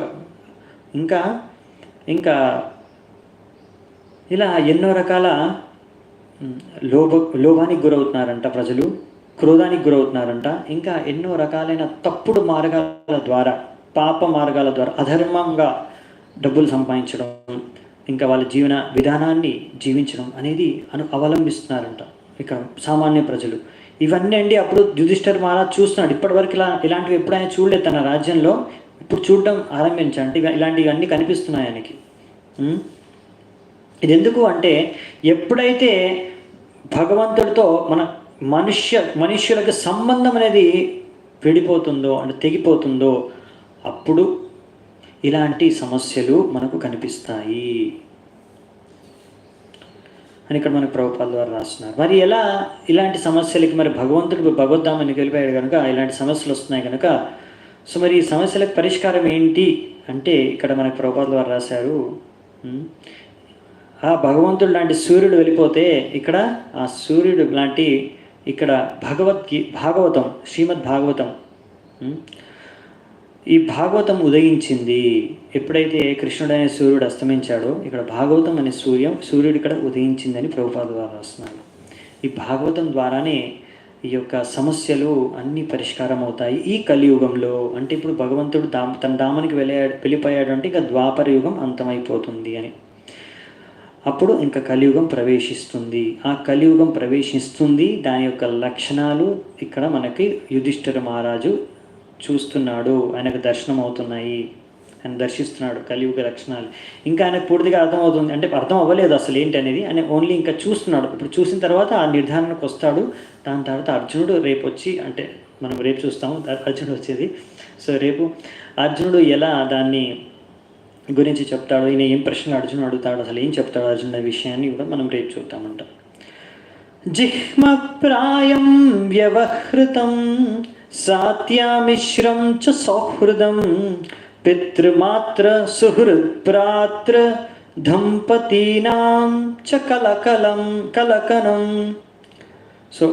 ఇంకా ఇలా ఎన్నో రకాల లోభానికి గురవుతున్నారంట ప్రజలు, క్రోధానికి గురవుతున్నారంట. ఇంకా ఎన్నో రకాలైన తప్పుడు మార్గాల ద్వారా, పాప మార్గాల ద్వారా అధర్మంగా డబ్బులు సంపాదించడం, ఇంకా వాళ్ళ జీవన విధానాన్ని జీవించడం అనేది అవలంబిస్తున్నారంట ఇక్కడ సామాన్య ప్రజలు. ఇవన్నీ అండి అప్పుడు యుధిష్ఠిర మహారాజ్ చూస్తున్నాడు. ఇప్పటివరకు ఇలాంటివి ఎప్పుడైనా చూడలేదు తన రాజ్యంలో, ఇప్పుడు చూడడం ఆరంభించాడు. అంటే ఇలాంటివన్నీ కనిపిస్తున్నాయి ఆయనకి. ఇది ఎందుకు అంటే, ఎప్పుడైతే భగవంతుడితో మనుష్యులకు సంబంధం అనేది విడిపోతుందో, అంటే తెగిపోతుందో, అప్పుడు ఇలాంటి సమస్యలు మనకు కనిపిస్తాయి అని ఇక్కడ మనకు ప్రభుపాదుల ద్వారా రాస్తున్నారు. మరి ఎలా ఇలాంటి సమస్యలకి, మరి భగవంతుడు భగవద్ధామానికి వెళ్ళిపోయాడు కనుక ఇలాంటి సమస్యలు వస్తున్నాయి కనుక, సో మరి ఈ సమస్యలకు పరిష్కారం ఏంటి అంటే ఇక్కడ మనకు ప్రభుపాదుల ద్వారా రాశారు. ఆ భగవంతుడు లాంటి సూర్యుడు వెళ్ళిపోతే ఇక్కడ ఆ సూర్యుడు లాంటి ఇక్కడ భాగవతం, శ్రీమద్ భాగవతం, ఈ భాగవతం ఉదయించింది. ఎప్పుడైతే కృష్ణుడు అనే సూర్యుడు అస్తమించాడో, ఇక్కడ భాగవతం అనే సూర్యుడు ఇక్కడ ఉదయించిందని ప్రభుపాదుల ద్వారా రాస్తున్నారు. ఈ భాగవతం ద్వారానే ఈ యొక్క సమస్యలు అన్నీ పరిష్కారం అవుతాయి ఈ కలియుగంలో. అంటే ఇప్పుడు భగవంతుడు తన ధామానికి వెళ్ళిపోయాడు అంటే ఇక ద్వాపర యుగం అంతమైపోతుంది అని. అప్పుడు ఇంకా కలియుగం ప్రవేశిస్తుంది. ఆ కలియుగం ప్రవేశిస్తుంది, దాని యొక్క లక్షణాలు ఇక్కడ మనకి యుధిష్ఠిర మహారాజు చూస్తున్నాడు, ఆయనకు దర్శనం అవుతున్నాయి, ఆయన దర్శిస్తున్నాడు కలియుగ లక్షణాలు. ఇంకా ఆయనకు పూర్తిగా అర్థమవుతుంది, అంటే అర్థం అవ్వలేదు అసలు ఏంటి అనేది, ఆయన ఓన్లీ ఇంకా చూస్తున్నాడు. ఇప్పుడు చూసిన తర్వాత ఆ నిర్ధారణకు వస్తాడు. దాని తర్వాత అర్జునుడు రేపు వచ్చి, అంటే మనం రేపు చూస్తాము అర్జునుడు వచ్చేది. సో రేపు అర్జునుడు ఎలా దాన్ని గురించి చెప్తాడు, ఈయన ఏం ప్రశ్నలు అర్జునుడు అడుగుతాడు, అసలు ఏం చెప్తాడు అర్జునుడు అనే విషయాన్ని కూడా మనం రేపు చూద్దామంట. జిహ్మ ప్రాయం వ్యవహృతం సాత్యామిశ్రం చ సౌహృదం పితృమాత్ర సుహృత్ప్రాత్ర దంపతీనాం చ కలకలం. సో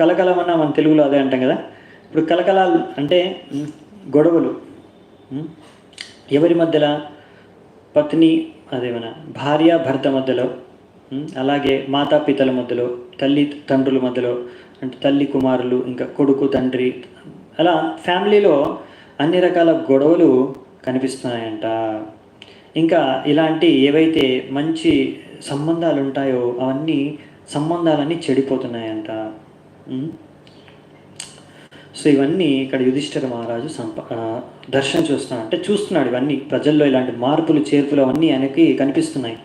కలకలం అన్న మన తెలుగులో అదే అంటాం కదా. ఇప్పుడు కలకలాలు అంటే గొడవలు, ఎవరి మధ్యలో? పత్ని అదేమన్నా భార్య భర్త మధ్యలో, అలాగే మాతాపితల మధ్యలో, తల్లి తండ్రుల మధ్యలో, అంటే తల్లి కుమారులు, ఇంకా కొడుకు తండ్రి, అలా ఫ్యామిలీలో అన్ని రకాల గొడవలు కనిపిస్తున్నాయంట. ఇంకా ఇలాంటి ఏవైతే మంచి సంబంధాలు ఉంటాయో అవన్నీ సంబంధాలన్నీ చెడిపోతున్నాయంట. సో ఇవన్నీ ఇక్కడ యుధిష్ఠిర మహారాజు దర్శనం చూస్తున్నాడు, అంటే చూస్తున్నాడు ఇవన్నీ ప్రజల్లో ఇలాంటి మార్పులు చేర్పులు అవన్నీ ఆయనకి కనిపిస్తున్నాయి.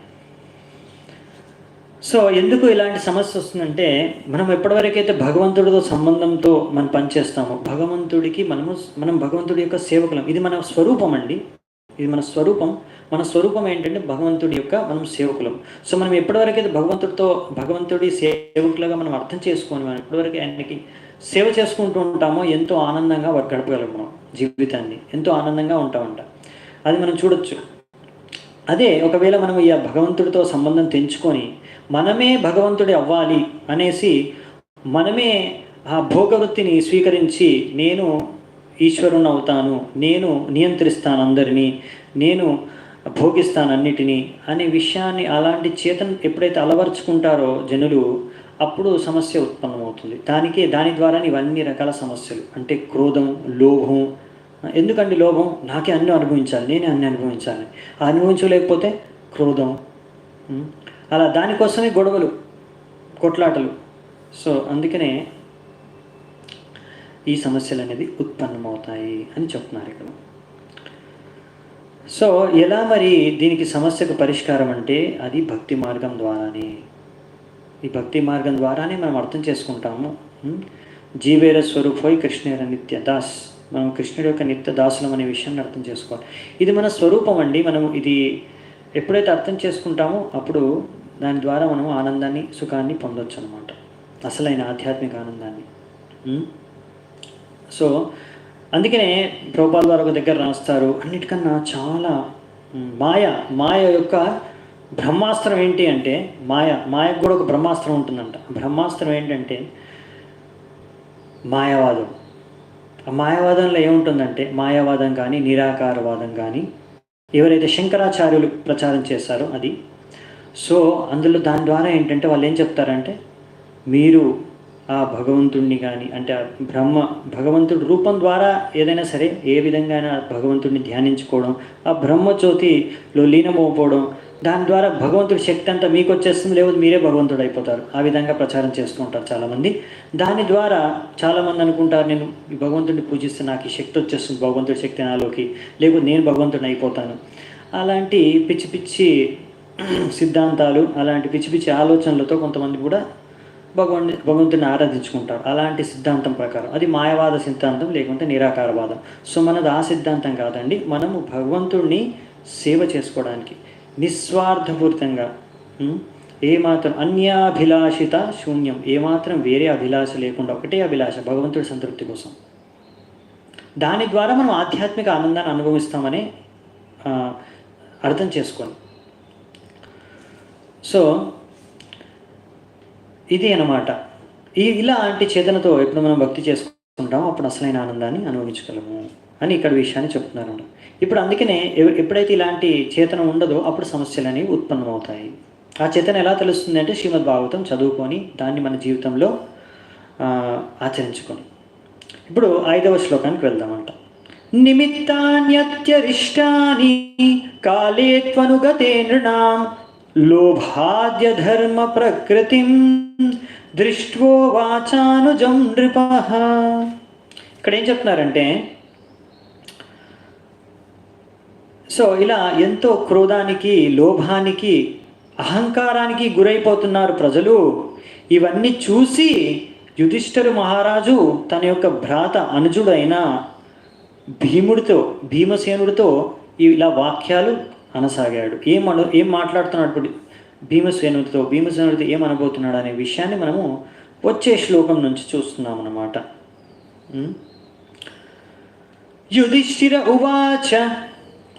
సో ఎందుకు ఇలాంటి సమస్య వస్తుందంటే, మనం ఎప్పటివరకైతే భగవంతుడితో సంబంధంతో మనం పనిచేస్తామో, భగవంతుడికి మనం భగవంతుడి యొక్క సేవకులం. ఇది మన స్వరూపం అండి, ఇది మన స్వరూపం. మన స్వరూపం ఏంటంటే భగవంతుడి యొక్క మనం సేవకులం. సో మనం ఎప్పటివరకైతే భగవంతుడి సేవకులుగా మనం అర్థం చేసుకొని మనం ఎప్పటివరకు ఆయనకి సేవ చేసుకుంటూ ఉంటామో ఎంతో ఆనందంగా గడపగలం. మనం జీవితాన్ని ఎంతో ఆనందంగా ఉంటామంట. అది మనం చూడొచ్చు. అదే ఒకవేళ మనం ఈ భగవంతుడితో సంబంధం తెంచుకొని మనమే భగవంతుడి అవ్వాలి అనేసి మనమే ఆ భోగవృత్తిని స్వీకరించి నేను ఈశ్వరుని అవుతాను, నేను నియంత్రిస్తాను అందరినీ, నేను భోగిస్తాను అన్నిటినీ అనే విషయాన్ని అలాంటి చేతన ఎప్పుడైతే అలవర్చుకుంటారో జనులు, అప్పుడు సమస్య ఉత్పన్నమవుతుంది. దాని ద్వారా ఇవన్నీ రకాల సమస్యలు, అంటే క్రోధం, లోభం. ఎందుకండి లోభం? నాకే అన్నీ అనుభవించాలి, నేనే అన్నీ అనుభవించాలి. అనుభవించలేకపోతే క్రోధం, అలా దానికోసమే గొడవలు, కొట్లాటలు. సో అందుకనే ఈ సమస్యలు అనేది ఉత్పన్నమవుతాయి అని చెప్తున్నారు ఇక్కడ. సో ఎలా మరి దీనికి సమస్యకు పరిష్కారం అంటే అది భక్తి మార్గం ద్వారానే. ఈ భక్తి మార్గం ద్వారానే మనం అర్థం చేసుకుంటాము. జీవేర స్వరూపోయ్ కృష్ణేర నిత్య దాస్, మనం కృష్ణుడి యొక్క నిత్య దాసులం అనే విషయాన్ని అర్థం చేసుకోవాలి. ఇది మన స్వరూపం అండి. మనం ఇది ఎప్పుడైతే అర్థం చేసుకుంటామో అప్పుడు దాని ద్వారా మనం ఆనందాన్ని, సుఖాన్ని పొందొచ్చు అనమాట, అసలైన ఆధ్యాత్మిక ఆనందాన్ని. సో అందుకనే ప్రభుపాద వారు ఒక దగ్గర రాస్తారు, అన్నిటికన్నా చాలా మాయ యొక్క బ్రహ్మాస్త్రం ఏంటి అంటే, మాయకు కూడా ఒక బ్రహ్మాస్త్రం ఉంటుందంట. బ్రహ్మాస్త్రం ఏంటంటే మాయావాదం. ఆ మాయావాదంలో ఏముంటుందంటే, మాయావాదం కానీ నిరాకారవాదం కానీ ఎవరైతే శంకరాచార్యులు ప్రచారం చేశారో అది. సో అందులో దాని ద్వారా ఏంటంటే వాళ్ళు ఏం చెప్తారంటే, మీరు ఆ భగవంతుడిని కానీ, అంటే ఆ భగవంతుడి రూపం ద్వారా ఏదైనా సరే ఏ విధంగా అయినా భగవంతుడిని ధ్యానించుకోవడం, ఆ బ్రహ్మజ్యోతిలో లీనమైపోవడం, దాని ద్వారా భగవంతుడి శక్తి అంతా మీకు వచ్చేస్తుంది, లేకపోతే మీరే భగవంతుడు అయిపోతారు. ఆ విధంగా ప్రచారం చేస్తూ ఉంటారు చాలామంది. దాని ద్వారా చాలామంది అనుకుంటారు, నేను ఈ భగవంతుడిని పూజిస్తే నాకు ఈ శక్తి వచ్చేస్తుంది, భగవంతుడి శక్తి నాలోకి, లేకపోతే నేను భగవంతుడిని అయిపోతాను. అలాంటి పిచ్చి పిచ్చి సిద్ధాంతాలు, అలాంటి పిచ్చి పిచ్చి ఆలోచనలతో కొంతమంది కూడా భగవంతుడిని ఆరాధించుకుంటారు. అలాంటి సిద్ధాంతం ప్రకారం అది మాయవాద సిద్ధాంతం, లేకుంటే నిరాకారవాదం. సో మనది ఆ సిద్ధాంతం కాదండి. మనము భగవంతుడిని సేవ చేసుకోవడానికి నిస్వార్థపూరితంగా, ఏమాత్రం అన్యాభిలాషిత శూన్యం, ఏమాత్రం వేరే అభిలాష లేకుండా ఒకటే అభిలాష, భగవంతుడి సంతృప్తి కోసం. దాని ద్వారా మనం ఆధ్యాత్మిక ఆనందాన్ని అనుభవిస్తామని అర్థం చేసుకోండి. సో ఇది అన్నమాట. ఇలాంటి చేతనతో ఎప్పుడు మనం భక్తి చేసుకుంటామో అప్పుడు అసలైన ఆనందాన్ని అనుభవించగలము అని ఇక్కడ విషయాన్ని చెప్తున్నారు. ఇప్పుడు అందుకనే ఎప్పుడైతే ఇలాంటి చేతన ఉండదో అప్పుడు సమస్యలు అనేవి ఉత్పన్నమవుతాయి. ఆ చేతన ఎలా తెలుస్తుంది అంటే శ్రీమద్ భాగవతం చదువుకొని దాన్ని మన జీవితంలో ఆచరించుకొని. ఇప్పుడు 5వ శ్లోకానికి వెళ్దామంట. నిమిత్తాన్యత్యరిష్టాని కాలే త్వనుగతే నృణాం లోభాద్య ధర్మ ప్రకృతిం దృష్ట్వో వాచానుజం నృపః. ఇక్కడ ఏం చెప్తున్నారంటే, సో ఇలా ఎంతో క్రోధానికి, లోభానికి, అహంకారానికి గురైపోతున్నారు ప్రజలు. ఇవన్నీ చూసి యుధిష్ఠిర మహారాజు తన యొక్క భ్రాత అనుజుడైన భీమసేనుడితో ఇలా వాక్యాలు అనసాగాడు. ఏం మాట్లాడుతున్నాడు భీమసేనుడితో ఏం అనబోతున్నాడు అనే విషయాన్ని మనము వచ్చే శ్లోకం నుంచి చూస్తున్నాం అన్నమాట. యుధిష్ఠిర ఉవాచ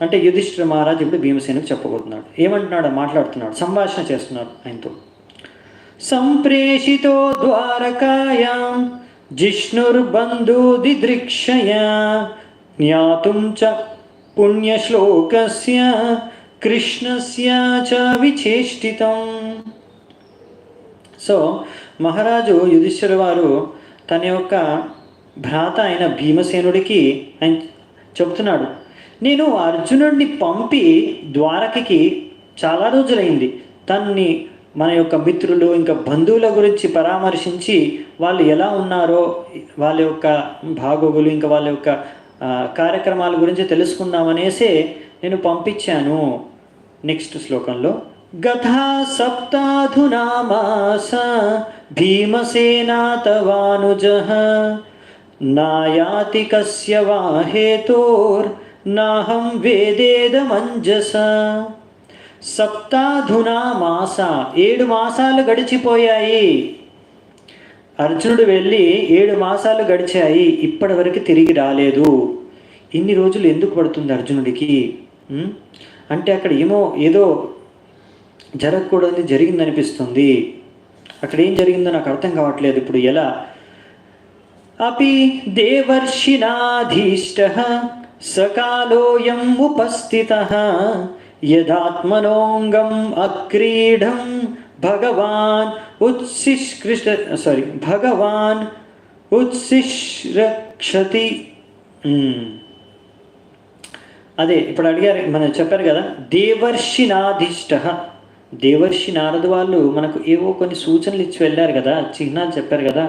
అంటే యుధిష్ఠిర మహారాజు ఇప్పుడు భీమసేనుడికి చెప్పబోతున్నాడు. ఏమంటున్నాడు? మాట్లాడుతున్నాడు, సంభాషణ చేస్తున్నాడు ఆయనతో. సంప్రేషితో ద్వారకాయాం జిష్ణుర్బంధూదిదృక్షయా జ్ఞాతుం చ పుణ్యశ్లోకస్య కృష్ణస్య చ విచేష్టితం. సో మహారాజు యుధిష్ఠిర వారు తన యొక్క భ్రాత అయిన భీమసేనుడికి ఆయన చెబుతున్నాడు, నేను అర్జునుడిని పంపి ద్వారకకి చాలా రోజులైంది. తన్ని మన యొక్క మిత్రులు ఇంకా బంధువుల గురించి పరామర్శించి వాళ్ళు ఎలా ఉన్నారో వాళ్ళ యొక్క భాగోగులు ఇంకా వాళ్ళ యొక్క కార్యక్రమాల గురించి తెలుసుకుందామనేసే నేను పంపించాను. నెక్స్ట్ శ్లోకంలో గతా సప్తాధునా మాస భీమసేనా తవానుజః నాయాతి కస్య వా హేతోర్నాహం వేదేదమంజస. సప్తాధునా మాస 7 మాసాలు గడిచిపోయాయి. అర్జునుడు వెళ్ళి 7 మాసాలు గడిచాయి, ఇప్పటి వరకు తిరిగి రాలేదు. ఇన్ని రోజులు ఎందుకు పడుతుంది అర్జునుడికి అంటే అక్కడ ఏదో జరగకూడదు జరిగిందనిపిస్తుంది. అక్కడ ఏం జరిగిందో నాకు అర్థం కావట్లేదు. ఇప్పుడు ఎలా? అపి దేవర్షినాధీష్టః సకాలోయం ఉపస్థితః యదాత్మనోంగం అక్రీఢం భగవాన్ ఉత్సిష్రక్షతి. అదే ఇప్పుడు అడిగారు, మనం చెప్పారు కదా, దేవర్షినాధిష్ట. దేవర్షి నారదు వాళ్ళు మనకు ఏవో కొన్ని సూచనలు ఇచ్చి వెళ్ళారు కదా, చిహ్నాలు చెప్పారు కదా.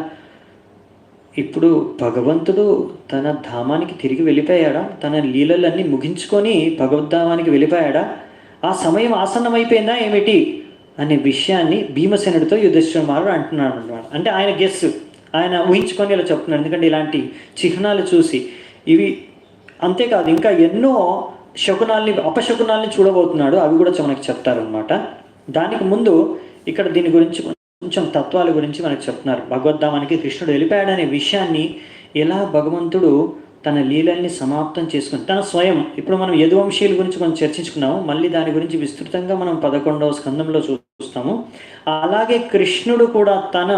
ఇప్పుడు భగవంతుడు తన ధామానికి తిరిగి వెళ్ళిపోయాడా? తన లీలలన్నీ ముగించుకొని భగవద్ధామానికి వెళ్ళిపోయాడా? ఆ సమయం ఆసన్నమైపోయిందా ఏమిటి అనే విషయాన్ని భీమసేనుడితో యుధిష్ఠిరుడు అంటున్నాడు అన్నమాట. అంటే ఆయన గెస్, ఆయన ఊహించుకొని ఇలా చెప్తున్నాడు. ఎందుకంటే ఇలాంటి చిహ్నాలు చూసి ఇవి అంతేకాదు ఇంకా ఎన్నో అపశకునాల్ని చూడబోతున్నాడు. అవి కూడా మనకి చెప్తారనమాట. దానికి ముందు ఇక్కడ దీని గురించి కొంచెం తత్వాల గురించి మనకు చెప్తున్నారు. భగవద్ధామానికి కృష్ణుడు వెళ్ళిపోయాడనే విషయాన్ని ఎలా భగవంతుడు తన లీలల్ని సమాప్తం చేసుకుని తన స్వయం. ఇప్పుడు మనం యదువంశీయుల గురించి కొంచెం చర్చించుకున్నాము, మళ్ళీ దాని గురించి విస్తృతంగా మనం 11వ స్కందంలో చూస్తాము. అలాగే కృష్ణుడు కూడా తన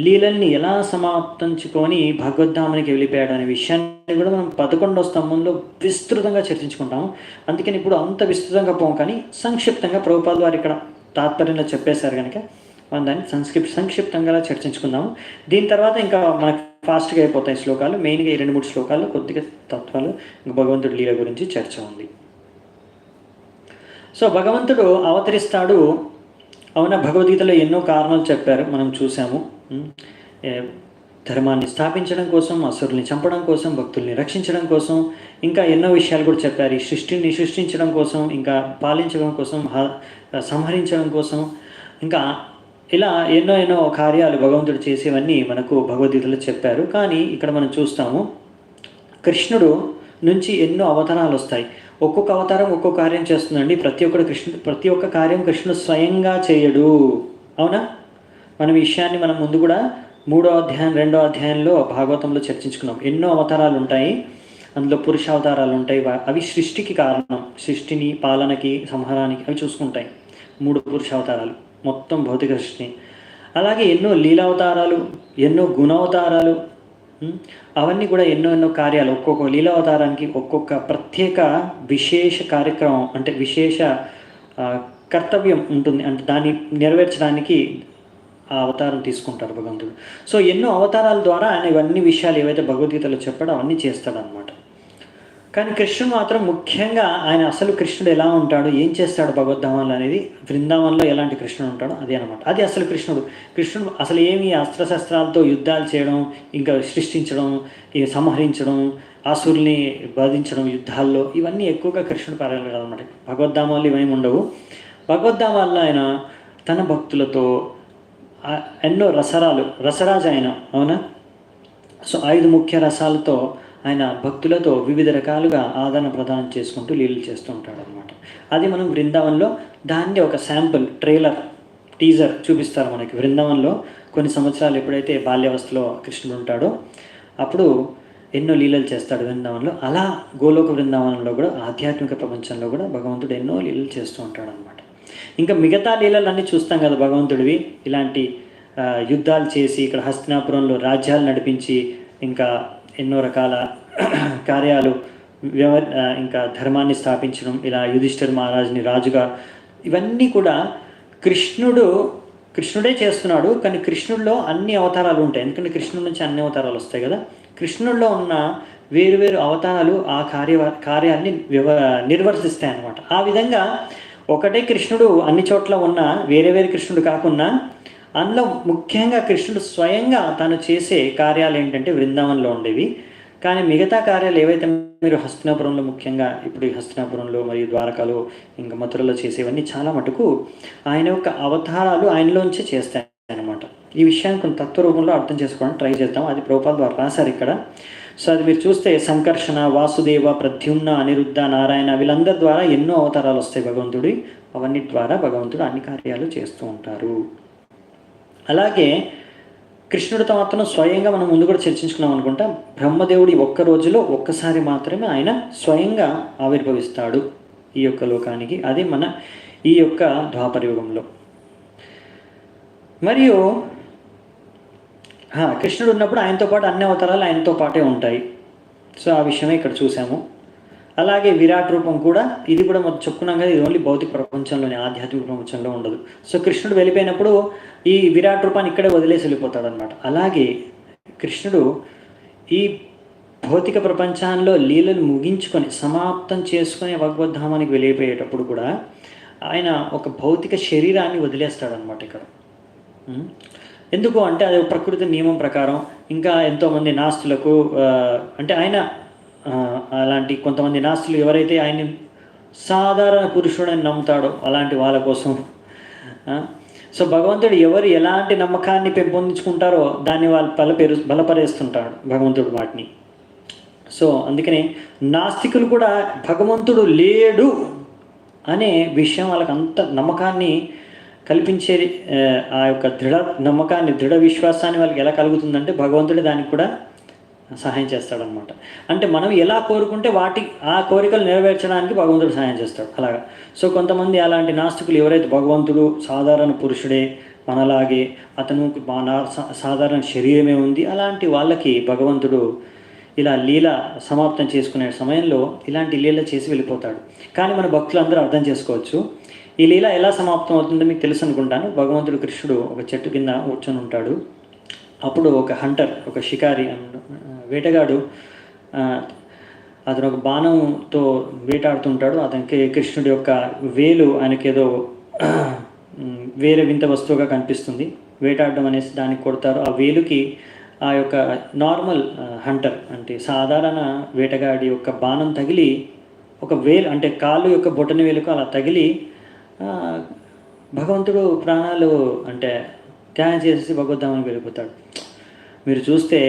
లీలల్ని ఎలా సమాప్తించుకొని భగవద్ధామానికి వెళ్ళిపోయాడు అనే విషయాన్ని కూడా మనం 11వ స్తంభంలో విస్తృతంగా చర్చించుకుంటాము. అందుకని ఇప్పుడు అంత విస్తృతంగా పోం, కానీ సంక్షిప్తంగా ప్రభుపాదులు వారు ఇక్కడ తాత్పర్యంలో చెప్పేశారు కనుక మనం దాన్ని సంక్షిప్తంగా చర్చించుకుందాము. దీని తర్వాత ఇంకా మనకు ఫాస్ట్గా అయిపోతాయి శ్లోకాలు. మెయిన్గా ఈ 2-3 శ్లోకాల్లో కొద్దిగా తత్వాలు ఇంకా భగవంతుడి లీల గురించి చర్చ ఉంది. సో భగవంతుడు అవతరిస్తాడు. అవునా, భగవద్గీతలో ఎన్నో కారణాలు చెప్పారు, మనం చూసాము. ధర్మాన్ని స్థాపించడం కోసం, అసురుల్ని చంపడం కోసం, భక్తుల్ని రక్షించడం కోసం, ఇంకా ఎన్నో విషయాలు కూడా చెప్పారు. ఈ సృష్టిని సృష్టించడం కోసం, ఇంకా పాలించడం కోసం, సంహరించడం కోసం, ఇంకా ఇలా ఎన్నో కార్యాలు భగవంతుడు చేసేవన్నీ మనకు భగవద్గీతలో చెప్పారు. కానీ ఇక్కడ మనం చూస్తాము కృష్ణుడు నుంచి ఎన్నో అవతారాలు వస్తాయి. ఒక్కొక్క అవతారం ఒక్కొక్క కార్యం చేస్తుందండి. ప్రతి ఒక్క కార్యం కృష్ణుడు స్వయంగా చేయడు. అవునా? మనం ఈ విషయాన్ని మనం ముందు కూడా 3వ అధ్యాయం 2వ అధ్యాయంలో భాగవతంలో చర్చించుకున్నాం. ఎన్నో అవతారాలు ఉంటాయి, అందులో పురుష అవతారాలు ఉంటాయి. అవి సృష్టికి కారణం, సృష్టిని, పాలనకి, సంహారానికి అవి చూసుకుంటాయి. 3 పురుష అవతారాలు మొత్తం భౌతిక సృష్టిని. అలాగే ఎన్నో లీలావతారాలు, ఎన్నో గుణావతారాలు, అవన్నీ కూడా ఎన్నో కార్యాలు. ఒక్కొక్క లీలావతారానికి ఒక్కొక్క ప్రత్యేక విశేష కార్యక్రమం, అంటే విశేష కర్తవ్యం ఉంటుంది. అంటే దాన్ని నెరవేర్చడానికి ఆ అవతారం తీసుకుంటారు భగవంతుడు. సో ఎన్నో అవతారాల ద్వారా ఆయన ఇవన్నీ విషయాలు ఏవైతే భగవద్గీతలో చెప్పాడో అవన్నీ చేస్తాడనమాట. కానీ కృష్ణుడు మాత్రం ముఖ్యంగా ఆయన అసలు కృష్ణుడు ఎలా ఉంటాడు, ఏం చేస్తాడు భగవద్ధామంలో అనేది, బృందావనంలో ఎలాంటి కృష్ణుడు ఉంటాడో అదే అనమాట. అది అసలు కృష్ణుడు అసలు ఏమి అస్త్రశస్త్రాలతో యుద్ధాలు చేయడం, ఇంకా సృష్టించడం, సంహరించడం, ఆసురుల్ని బాధించడం యుద్ధాల్లో, ఇవన్నీ ఎక్కువగా కృష్ణుడు పారాయణ అనమాట. భగవద్ధామాలు ఇవేమి ఉండవు. భగవద్ధామాల్లో ఆయన తన భక్తులతో ఎన్నో రసరాజు ఆయన. అవునా? సో 5 ముఖ్య రసాలతో ఆయన భక్తులతో వివిధ రకాలుగా ఆదరణ ప్రదానం చేసుకుంటూ లీలలు చేస్తూ ఉంటాడు అనమాట. అది మనం బృందావనంలో దాన్ని ఒక శాంపుల్ టీజర్ చూపిస్తారు మనకి. బృందావనంలో కొన్ని సంవత్సరాలు ఎప్పుడైతే బాల్యావస్థలో కృష్ణుడు ఉంటాడో అప్పుడు ఎన్నో లీలలు చేస్తాడు బృందావనంలో. అలా గోలోక బృందావనంలో కూడా, ఆధ్యాత్మిక ప్రపంచంలో కూడా భగవంతుడు ఎన్నో లీలలు చేస్తూ ఉంటాడు అనమాట. ఇంకా మిగతా లీలలన్నీ చూస్తాం కదా భగవంతుడివి. ఇలాంటి యుద్ధాలు చేసి ఇక్కడ హస్తినాపురంలో రాజ్యాలు నడిపించి ఇంకా ఎన్నో రకాల కార్యాలు ఇంకా ధర్మాన్ని స్థాపించడం, ఇలా యుధిష్ఠిర మహారాజుని రాజుగా, ఇవన్నీ కూడా కృష్ణుడే చేస్తున్నాడు. కానీ కృష్ణుడిలో అన్ని అవతారాలు ఉంటాయి, ఎందుకంటే కృష్ణుడి నుంచి అన్ని అవతారాలు వస్తాయి కదా. కృష్ణుడిలో ఉన్న వేరు అవతారాలు ఆ కార్యాన్ని నిర్వర్తిస్తాయి అన్నమాట. ఆ విధంగా ఒకటే కృష్ణుడు అన్ని చోట్ల ఉన్న వేరే కృష్ణుడు కాకుండా అందులో ముఖ్యంగా కృష్ణుడు స్వయంగా తను చేసే కార్యాలు ఏంటంటే బృందావనంలో ఉండేవి. కానీ మిగతా కార్యాలు ఏవైతే మీరు హస్తినాపురంలో, ముఖ్యంగా ఇప్పుడు ఈ హస్తినాపురంలో మరియు ద్వారకాలో ఇంకా మథురలో చేసేవన్నీ చాలా మటుకు ఆయన యొక్క అవతారాలు ఆయనలోంచే చేస్తాయన్నమాట. ఈ విషయాన్ని కొంత తత్వరూపంలో అర్థం చేసుకోవడానికి ట్రై చేద్దాం. అది ప్రభుపాద ద్వారా రాశారు ఇక్కడ. సో అది మీరు చూస్తే సంకర్షణ, వాసుదేవ, ప్రద్యుమ్న, అనిరుద్ధ, నారాయణ, వీళ్ళందరి ద్వారా ఎన్నో అవతారాలు వస్తాయి భగవంతుడి. అవన్నీ ద్వారా భగవంతుడు అన్ని కార్యాలు చేస్తూ ఉంటారు. అలాగే కృష్ణుడితో మాత్రం స్వయంగా మనం ముందు కూడా చర్చించుకున్నాం అనుకుంటా. బ్రహ్మదేవుడి ఒక్క రోజులో ఒక్కసారి మాత్రమే ఆయన స్వయంగా ఆవిర్భవిస్తాడు ఈ యొక్క లోకానికి. అది మన ఈ యొక్క ద్వాపరయుగంలో. మరియు కృష్ణుడు ఉన్నప్పుడు ఆయనతో పాటు అన్ని అవతారాలు ఆయనతో పాటే ఉంటాయి. సో ఆ విషయమే ఇక్కడ చూసాము. అలాగే విరాట్ రూపం కూడా, ఇది కూడా మనం చెప్పుకున్నాం కదా, ఇది ఓన్లీ భౌతిక ప్రపంచంలోనే, ఆధ్యాత్మిక ప్రపంచంలో ఉండదు. సో కృష్ణుడు వెళ్ళిపోయినప్పుడు ఈ విరాట్ రూపాన్ని ఇక్కడే వదిలేసి వెళ్ళిపోతాడు అనమాట. అలాగే కృష్ణుడు ఈ భౌతిక ప్రపంచంలో లీలలు ముగించుకొని సమాప్తం చేసుకొని భగవద్ధామానికి వెళ్ళిపోయేటప్పుడు కూడా ఆయన ఒక భౌతిక శరీరాన్ని వదిలేస్తాడనమాట ఇక్కడ. ఎందుకు అంటే అది ప్రకృతి నియమం ప్రకారం. ఇంకా ఎంతోమంది నాస్తులకు అంటే ఆయన అలాంటి కొంతమంది నాస్తులు ఎవరైతే ఆయన్ని సాధారణ పురుషుడని నమ్ముతాడో అలాంటి వాళ్ళ కోసం. సో భగవంతుడు ఎవరు ఎలాంటి నమ్మకాన్ని పెంపొందించుకుంటారో దాన్ని వాళ్ళు బలపరేస్తుంటాడు భగవంతుడు వాటిని. సో అందుకనే నాస్తికులు కూడా భగవంతుడు లేడు అనే విషయం వాళ్ళకి అంత నమ్మకాన్ని కల్పించేది. ఆ యొక్క దృఢ విశ్వాసాన్ని వాళ్ళకి ఎలా కలుగుతుందంటే భగవంతుడే దానికి కూడా సహాయం చేస్తాడనమాట. అంటే మనం ఎలా కోరుకుంటే ఆ కోరికలు నెరవేర్చడానికి భగవంతుడు సహాయం చేస్తాడు అలాగా. సో కొంతమంది అలాంటి నాస్తికులు ఎవరైతే భగవంతుడు సాధారణ పురుషుడే, మనలాగే, అతను సాధారణ శరీరమే ఉంది, అలాంటి వాళ్ళకి భగవంతుడు ఇలా లీల సమాప్తం చేసుకునే సమయంలో ఇలాంటి లీల చేసి వెళ్ళిపోతాడు. కానీ మన భక్తులందరూ అర్థం చేసుకోవచ్చు ఈ లీల ఎలా సమాప్తం అవుతుందో మీకు తెలుసు అనుకుంటాను. భగవంతుడు కృష్ణుడు ఒక చెట్టు కింద కూర్చొని ఉంటాడు. అప్పుడు ఒక హంటర్, ఒక షికారి, వేటగాడు, అతను ఒక బాణంతో వేటాడుతుంటాడు. అతనికి కృష్ణుడి యొక్క వేలు ఆయనకేదో వేరే వింత వస్తువుగా కనిపిస్తుంది. వేటాడడం అనేసి దానికి కొడతారు. ఆ వేలుకి ఆ యొక్క నార్మల్ హంటర్ అంటే సాధారణ వేటగాడి యొక్క బాణం తగిలి ఒక వేలు అంటే కాలు యొక్క బొటన వేలుకు అలా తగిలి భగవంతుడు ప్రాణాలు అంటే త్యాగం చేసేసి భగవద్ధామానికి వెళ్ళిపోతాడు. మీరు చూస్తే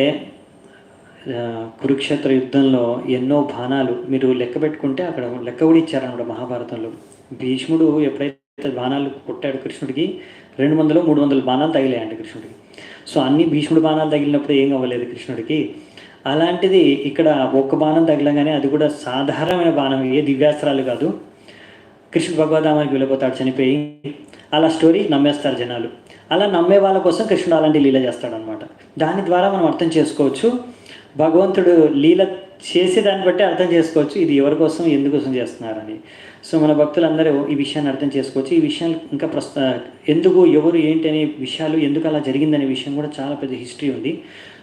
కురుక్షేత్ర యుద్ధంలో ఎన్నో బాణాలు మీరు లెక్క పెట్టుకుంటే అక్కడ లెక్క కూడా ఇచ్చారన్నమాట మహాభారతంలో. భీష్ముడు ఎప్పుడైతే బాణాలు కొట్టాడు కృష్ణుడికి 200-300 బాణాలు తగిలాయంట కృష్ణుడికి. సో అన్ని భీష్ముడు బాణాలు తగిలినప్పుడు ఏం అవ్వలేదు కృష్ణుడికి. అలాంటిది ఇక్కడ ఒక్క బాణం తగిలంగానే, అది కూడా సాధారణమైన బాణం, ఏ దివ్యాస్త్రాలు కాదు, కృష్ణుడు భగవద్ధామానికి వెళ్ళిపోతాడు చనిపోయి. అలా స్టోరీ నమ్మేస్తారు జనాలు. అలా నమ్మే వాళ్ళ కోసం కృష్ణుడు అలాంటి లీల చేస్తాడనమాట. దాని ద్వారా మనం అర్థం చేసుకోవచ్చు భగవంతుడు లీల చేసేదాన్ని బట్టి అర్థం చేసుకోవచ్చు ఇది ఎవరి కోసం ఎందుకోసం చేస్తున్నారని. సో మన భక్తులందరూ ఈ విషయాన్ని అర్థం చేసుకోవచ్చు. ఈ విషయాలు ఇంకా ఎందుకు ఎవరు ఏంటి అనే విషయాలు, ఎందుకు అలా జరిగిందనే విషయం కూడా చాలా పెద్ద హిస్టరీ ఉంది.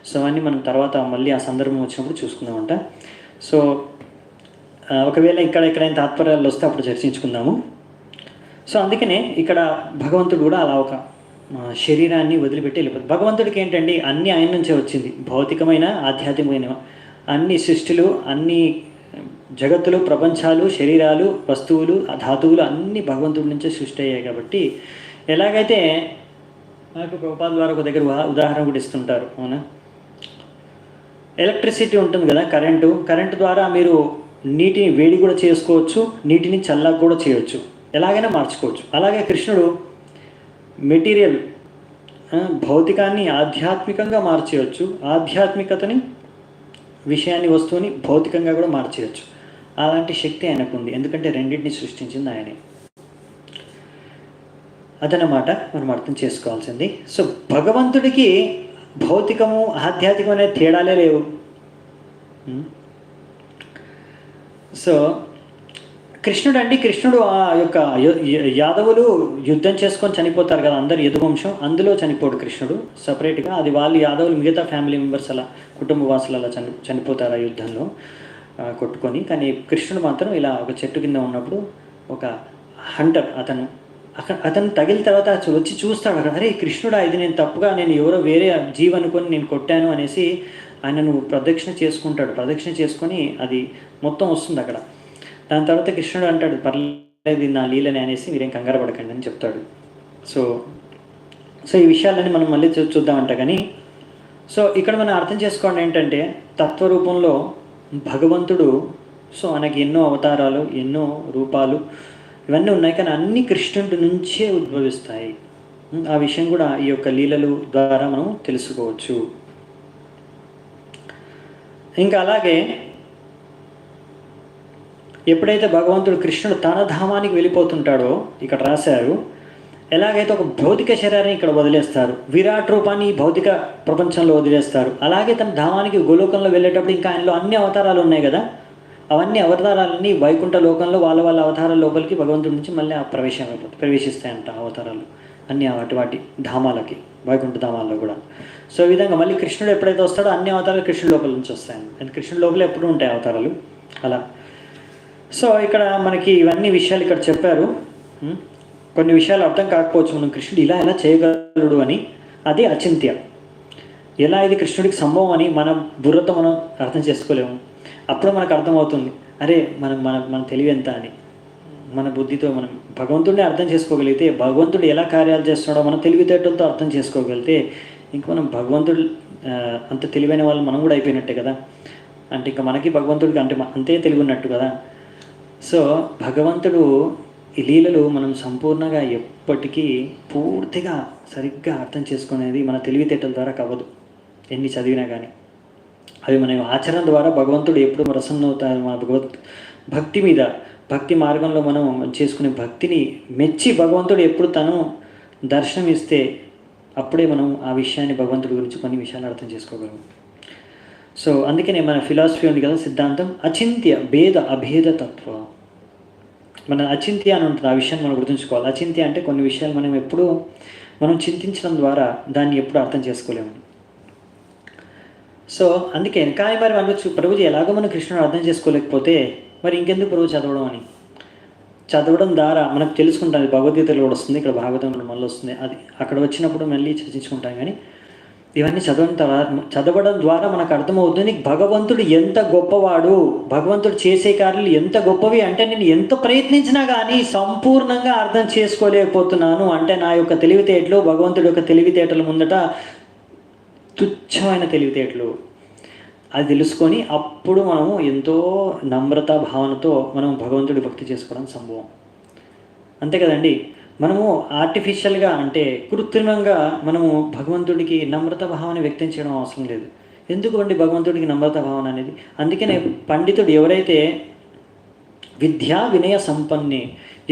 సో అవన్నీ మనం తర్వాత మళ్ళీ ఆ సందర్భం వచ్చినప్పుడు చూసుకుందామంట. సో ఒకవేళ ఎక్కడైనా తాత్పర్యాలు వస్తే అప్పుడు చర్చించుకుందాము. సో అందుకనే ఇక్కడ భగవంతుడు కూడా అలా ఒక శరీరాన్ని వదిలిపెట్టి వెళ్ళిపోతుంది. భగవంతుడికి ఏంటండి అన్నీ ఆయన నుంచే వచ్చింది. భౌతికమైన, ఆధ్యాత్మికమైన అన్ని సృష్టిలు, అన్ని జగత్తులు, ప్రపంచాలు, శరీరాలు, వస్తువులు, ధాతువులు అన్నీ భగవంతుడి నుంచే సృష్టి అయ్యాయి. కాబట్టి ఎలాగైతే నాకు ప్రభుపాద ద్వారా ఒక దగ్గర ఉదాహరణ కూడా ఇస్తుంటారు. అవునా, ఎలక్ట్రిసిటీ ఉంటుంది కదా, కరెంటు ద్వారా మీరు నీటిని వేడి కూడా చేసుకోవచ్చు, నీటిని చల్లగా కూడా చేయవచ్చు, ఎలాగైనా మార్చుకోవచ్చు. అలాగే కృష్ణుడు మెటీరియల్ భౌతికాన్ని ఆధ్యాత్మికంగా మార్చేయచ్చు, ఆధ్యాత్మికతని విషయాన్ని, వస్తువుని భౌతికంగా కూడా మార్చేయచ్చు. అలాంటి శక్తి ఆయనకు ఉంది, ఎందుకంటే రెండింటిని సృష్టించింది ఆయనే. అదనమాట మనం అర్థం చేసుకోవాల్సింది. సో భగవంతుడికి భౌతికము ఆధ్యాత్మికం అనే తేడాలే లేవు. సో కృష్ణుడు ఆ యొక్క యాదవులు యుద్ధం చేసుకొని చనిపోతారు కదా, అందరు యదువంశం, అందులో చనిపోడు కృష్ణుడు సపరేట్గా. అది వాళ్ళు యాదవులు మిగతా ఫ్యామిలీ మెంబర్స్ అలా కుటుంబ వాసులు అలా చనిపోతారు ఆ యుద్ధంలో కొట్టుకొని. కానీ కృష్ణుడు మాత్రం ఇలా ఒక చెట్టు కింద ఉన్నప్పుడు ఒక హంటర్ అతను తగిలిన తర్వాత వచ్చి చూస్తాడు అక్కడ, అరే కృష్ణుడా, ఇది నేను తప్పుగా, నేను ఎవరో వేరే జీవి అనుకొని నేను కొట్టాను అనేసి ఆయనను ప్రదక్షిణ చేసుకుంటాడు. ప్రదక్షిణ చేసుకొని అది మొత్తం వస్తుంది అక్కడ. దాని తర్వాత కృష్ణుడు అంటాడు, పర్లేదు నా లీలని అనేసి మీరేం కంగారు పడకండి అని చెప్తాడు. సో ఈ విషయాలన్నీ మనం మళ్ళీ చూద్దామంట. కానీ సో ఇక్కడ మనం అర్థం చేసుకోండి ఏంటంటే, తత్వరూపంలో భగవంతుడు, సో మనకి ఎన్నో అవతారాలు, ఎన్నో రూపాలు ఇవన్నీ ఉన్నాయి, కానీ అన్ని కృష్ణుడి నుంచే ఉద్భవిస్తాయి. ఆ విషయం కూడా ఈ యొక్క లీలలు ద్వారా మనం తెలుసుకోవచ్చు. ఇంకా అలాగే ఎప్పుడైతే భగవంతుడు కృష్ణుడు తన ధామానికి వెళ్ళిపోతుంటాడో, ఇక్కడ రాశారు, ఎలాగైతే ఒక భౌతిక శరీరాన్ని ఇక్కడ వదిలేస్తారు, విరాట్ రూపాన్ని భౌతిక ప్రపంచంలో వదిలేస్తారు, అలాగే తన ధామానికి గోలోకంలో వెళ్ళేటప్పుడు ఇంకా ఆయనలో అన్ని అవతారాలు ఉన్నాయి కదా, అవన్నీ అవతారాలన్నీ వైకుంఠ లోకంలో వాళ్ళ అవతారాల లోపలికి భగవంతుడి నుంచి మళ్ళీ ప్రవేశిస్తాయంట అవతారాలు అన్ని వాటి ధామాలకి, వైకుంఠ ధామాల్లో కూడా. సో ఈ విధంగా మళ్ళీ కృష్ణుడు ఎప్పుడైతే వస్తాడో అన్ని అవతారాలు కృష్ణుడి లోపల నుంచి వస్తాయండి. అండ్ కృష్ణుడి లోపల ఎప్పుడూ ఉంటాయి అవతారాలు అలా. సో ఇక్కడ మనకి ఇవన్నీ విషయాలు ఇక్కడ చెప్పారు. కొన్ని విషయాలు అర్థం కాకపోవచ్చు మనం, కృష్ణుడు ఎలా చేయగలడు అని. అది అచింత్య. ఎలా ఇది కృష్ణుడికి సంభవం అని మన బుర్రతో మనం అర్థం చేసుకోలేము. అప్పుడు మనకు అర్థమవుతుంది, అరే మన తెలివి ఎంత అని. మన బుద్ధితో మనం భగవంతుడిని అర్థం చేసుకోగలిగితే, భగవంతుడు ఎలా కార్యాలు చేస్తున్నాడో మనం తెలివితేటలతో అర్థం చేసుకోగలిగితే, ఇంక మనం భగవంతుడు అంత తెలివైన వాళ్ళు మనం కూడా అయిపోయినట్టే కదా. అంటే ఇంకా మనకి భగవంతుడికి అంతే తెలివి ఉన్నట్టు కదా. సో భగవంతుడు ఈ లీలలు మనం సంపూర్ణంగా ఎప్పటికీ పూర్తిగా సరిగ్గా అర్థం చేసుకునేది మన తెలివితేటల ద్వారా కావదు, ఎన్ని చదివినా కానీ. అవి మన ఆచరణ ద్వారా భగవంతుడు ఎప్పుడు ప్రసన్నవుతారు. మన భక్తి మీద, భక్తి మార్గంలో మనం చేసుకునే భక్తిని మెచ్చి భగవంతుడు ఎప్పుడు తను దర్శనం ఇస్తే అప్పుడే మనం ఆ విషయాన్ని, భగవంతుడి గురించి కొన్ని విషయాలు అర్థం చేసుకోగలం. సో అందుకనే మన ఫిలాసఫీ ఉంది కదా, సిద్ధాంతం అచింత్య భేద అభేద తత్వ. మన అచింత్య అని ఉంటుంది, ఆ విషయాన్ని మనం గుర్తుంచుకోవాలి. అచింత్య అంటే కొన్ని విషయాలు మనం చింతించడం ద్వారా దాన్ని ఎప్పుడు అర్థం చేసుకోలేము. సో అందుకే కానీ మరి అనొచ్చు, ప్రభుజీ ఎలాగో మనం కృష్ణుడు అర్థం చేసుకోలేకపోతే మరి ఇంకెందుకు ప్రభు చదవడం అని. చదవడం ద్వారా మనకు తెలుసుకుంటాం. అది భగవద్గీతలో కూడా వస్తుంది, ఇక్కడ భాగవతంలో మళ్ళీ వస్తుంది, అది అక్కడ వచ్చినప్పుడు మళ్ళీ చర్చించుకుంటాం. కానీ ఇవన్నీ చదవడం ద్వారా మనకు అర్థమవుతుంది భగవంతుడు ఎంత గొప్పవాడు, భగవంతుడు చేసే కార్యాలు ఎంత గొప్పవి. అంటే నేను ఎంత ప్రయత్నించినా కానీ సంపూర్ణంగా అర్థం చేసుకోలేకపోతున్నాను. అంటే నా యొక్క తెలివితేటలు భగవంతుడి యొక్క తెలివితేటల ముందట తుచ్చమైన తెలివితేటలు. అది తెలుసుకొని అప్పుడు మనము ఎంతో నమ్రత భావనతో మనం భగవంతుడి భక్తి చేసుకోవడం సంభవం. అంతే కదండి. మనము ఆర్టిఫిషియల్గా అంటే కృత్రిమంగా మనము భగవంతుడికి నమ్రత భావన వ్యక్తం చేయడం అవసరం లేదు. ఎందుకు అండి భగవంతుడికి నమ్రత భావన అనేది? అందుకనే పండితుడు ఎవరైతే విద్యా వినయ సంపన్నే,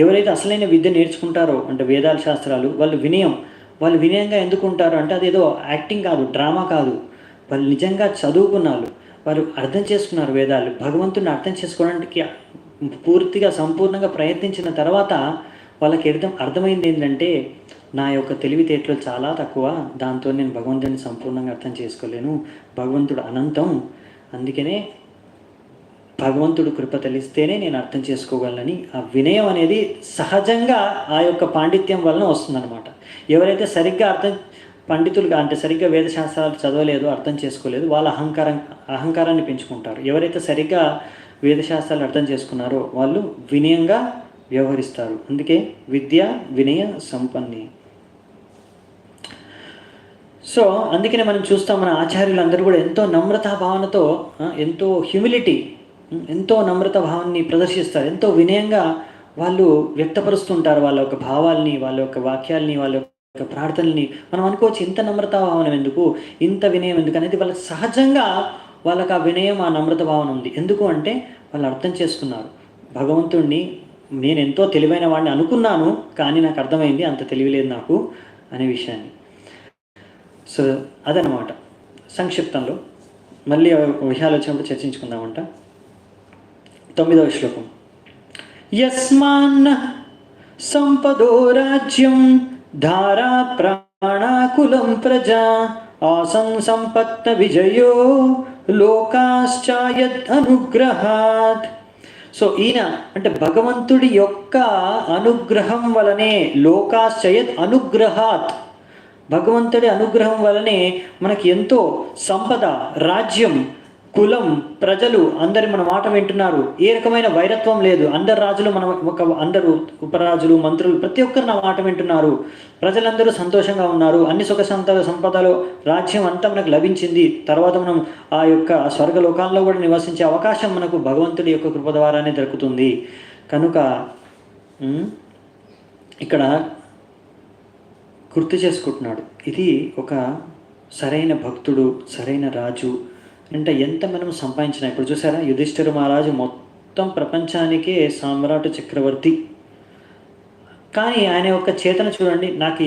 ఎవరైతే అసలైన విద్య నేర్చుకుంటారో అంటే వేదాల శాస్త్రాలు, వాళ్ళు వినయంగా ఎందుకు ఉంటారు అంటే అదేదో యాక్టింగ్ కాదు, డ్రామా కాదు. వాళ్ళు నిజంగా చదువుకున్నారు, వాళ్ళు అర్థం చేసుకున్నారు వేదాలు, భగవంతుడిని అర్థం చేసుకోవడానికి పూర్తిగా సంపూర్ణంగా ప్రయత్నించిన తర్వాత వాళ్ళకి అర్థమైంది ఏంటంటే నా యొక్క తెలివితేటలు చాలా తక్కువ, దాంతో నేను భగవంతుడిని సంపూర్ణంగా అర్థం చేసుకోలేను, భగవంతుడు అనంతం, అందుకనే భగవంతుడు కృప తెలిస్తేనే నేను అర్థం చేసుకోగలనని ఆ వినయం అనేది సహజంగా ఆ యొక్క పాండిత్యం వలన వస్తుందన్నమాట. ఎవరైతే సరిగ్గా పండితులుగా అంటే సరిగ్గా వేదశాస్త్రాలు చదవలేదు, అర్థం చేసుకోలేదు, వాళ్ళ అహంకారాన్ని పెంచుకుంటారు. ఎవరైతే సరిగ్గా వేదశాస్త్రాలు అర్థం చేసుకున్నారో వాళ్ళు వినయంగా వ్యవహరిస్తారు. అందుకే విద్య వినయ సంపన్నే. సో అందుకనే మనం చూస్తాం మన ఆచార్యులందరూ కూడా ఎంతో నమ్రతా భావనతో, ఎంతో హ్యూమిలిటీ, ఎంతో నమ్రత భావాన్ని ప్రదర్శిస్తారు. ఎంతో వినయంగా వాళ్ళు వ్యక్తపరుస్తుంటారు వాళ్ళ యొక్క భావాల్ని, వాళ్ళ యొక్క వాక్యాల్ని, వాళ్ళ యొక్క ప్రార్థనల్ని. మనం అనుకోవచ్చు ఇంత నమ్రతా భావన ఎందుకు, ఇంత వినయం ఎందుకు అనేది. వాళ్ళకి సహజంగా వాళ్ళకి ఆ వినయం, ఆ నమ్రత భావన ఉంది. ఎందుకు అంటే వాళ్ళు అర్థం చేసుకున్నారు భగవంతుడిని నేను ఎంతో తెలివైన వాడిని అనుకున్నాను, కానీ నాకు అర్థమైంది అంత తెలివి లేదు నాకు అనే విషయాన్ని. సో అదనమాట సంక్షిప్తంలో. మళ్ళీ విషయాలు వచ్చినప్పుడు చర్చించుకుందామంట. 9వ శ్లోకం. యస్మాన్న సంపదో రాజ్యం ధారా ప్రాణాకులం ప్రజా ఆసన్ సంపత్త విజయో లోకాశ్చాయద్ అనుగ్రహాత్. సో ఈయన అంటే భగవంతుడి యొక్క అనుగ్రహం వలనే, లోకాశ్చయద్ అనుగ్రహాత్, భగవంతుడి అనుగ్రహం వలనే మనకి ఎంతో సంపద, రాజ్యం, కులం, ప్రజలు అందరి మన మాట వింటున్నారు. ఏ రకమైన వైరత్వం లేదు. అందరు రాజులు అందరూ ఉపరాజులు, మంత్రులు ప్రతి ఒక్కరు నా మాట వింటున్నారు. ప్రజలందరూ సంతోషంగా ఉన్నారు. అన్ని సుఖ సంపదలు, రాజ్యం అంతా మనకు లభించింది. తర్వాత మనం ఆ యొక్క స్వర్గలోకాల్లో కూడా నివసించే అవకాశం మనకు భగవంతుడి యొక్క కృప ద్వారానే దొరుకుతుంది. కనుక ఇక్కడ గుర్తు చేసుకుంటున్నాడు, ఇది ఒక సరైన భక్తుడు, సరైన రాజు అంటే ఎంత మనం సంపాదించినా. ఇప్పుడు చూసారా, యుధిష్ఠిర మహారాజు మొత్తం ప్రపంచానికే సామ్రాట్ చక్రవర్తి, కానీ ఆయన యొక్క చేతన చూడండి. నాకు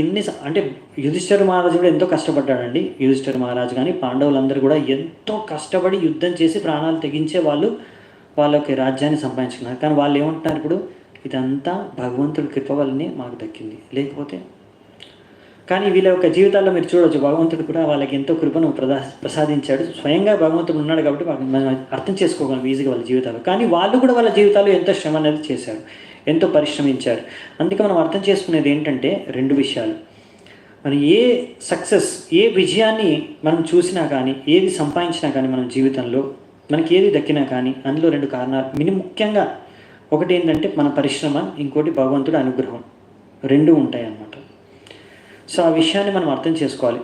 అంటే యుధిష్ఠిర మహారాజు కూడా ఎంతో కష్టపడ్డాడండి. యుధిష్ఠిర మహారాజు కానీ పాండవులందరూ కూడా ఎంతో కష్టపడి యుద్ధం చేసి ప్రాణాలు తెగించే వాళ్ళు వాళ్ళ యొక్క రాజ్యాన్ని సంపాదించుకున్నారు. కానీ వాళ్ళు ఏమంటున్నారు ఇప్పుడు, ఇదంతా భగవంతుడి కృప వల్లనే మాకు దక్కింది, లేకపోతే. కానీ వీళ్ళ యొక్క జీవితాల్లో మీరు చూడవచ్చు, భగవంతుడు కూడా వాళ్ళకి ఎంతో కృపను ప్రసాదించాడు. స్వయంగా భగవంతుడు ఉన్నాడు కాబట్టి మనం అర్థం చేసుకోగలం ఈజీగా వాళ్ళ జీవితాలు. కానీ వాళ్ళు కూడా వాళ్ళ జీవితాల్లో ఎంతో శ్రమ అనేది చేశారు, ఎంతో పరిశ్రమించారు. అందుకే మనం అర్థం చేసుకునేది ఏంటంటే 2 విషయాలు. మనం ఏ సక్సెస్, ఏ విజయాన్ని మనం చూసినా కానీ, ఏది సంపాదించినా కానీ మన జీవితంలో మనకి ఏది దక్కినా కానీ అందులో 2 కారణాలు ముఖ్యంగా. ఒకటి ఏంటంటే మన పరిశ్రమ, ఇంకోటి భగవంతుడి అనుగ్రహం. 2 ఉంటాయి అన్నమాట. సో ఆ విషయాన్ని మనం అర్థం చేసుకోవాలి.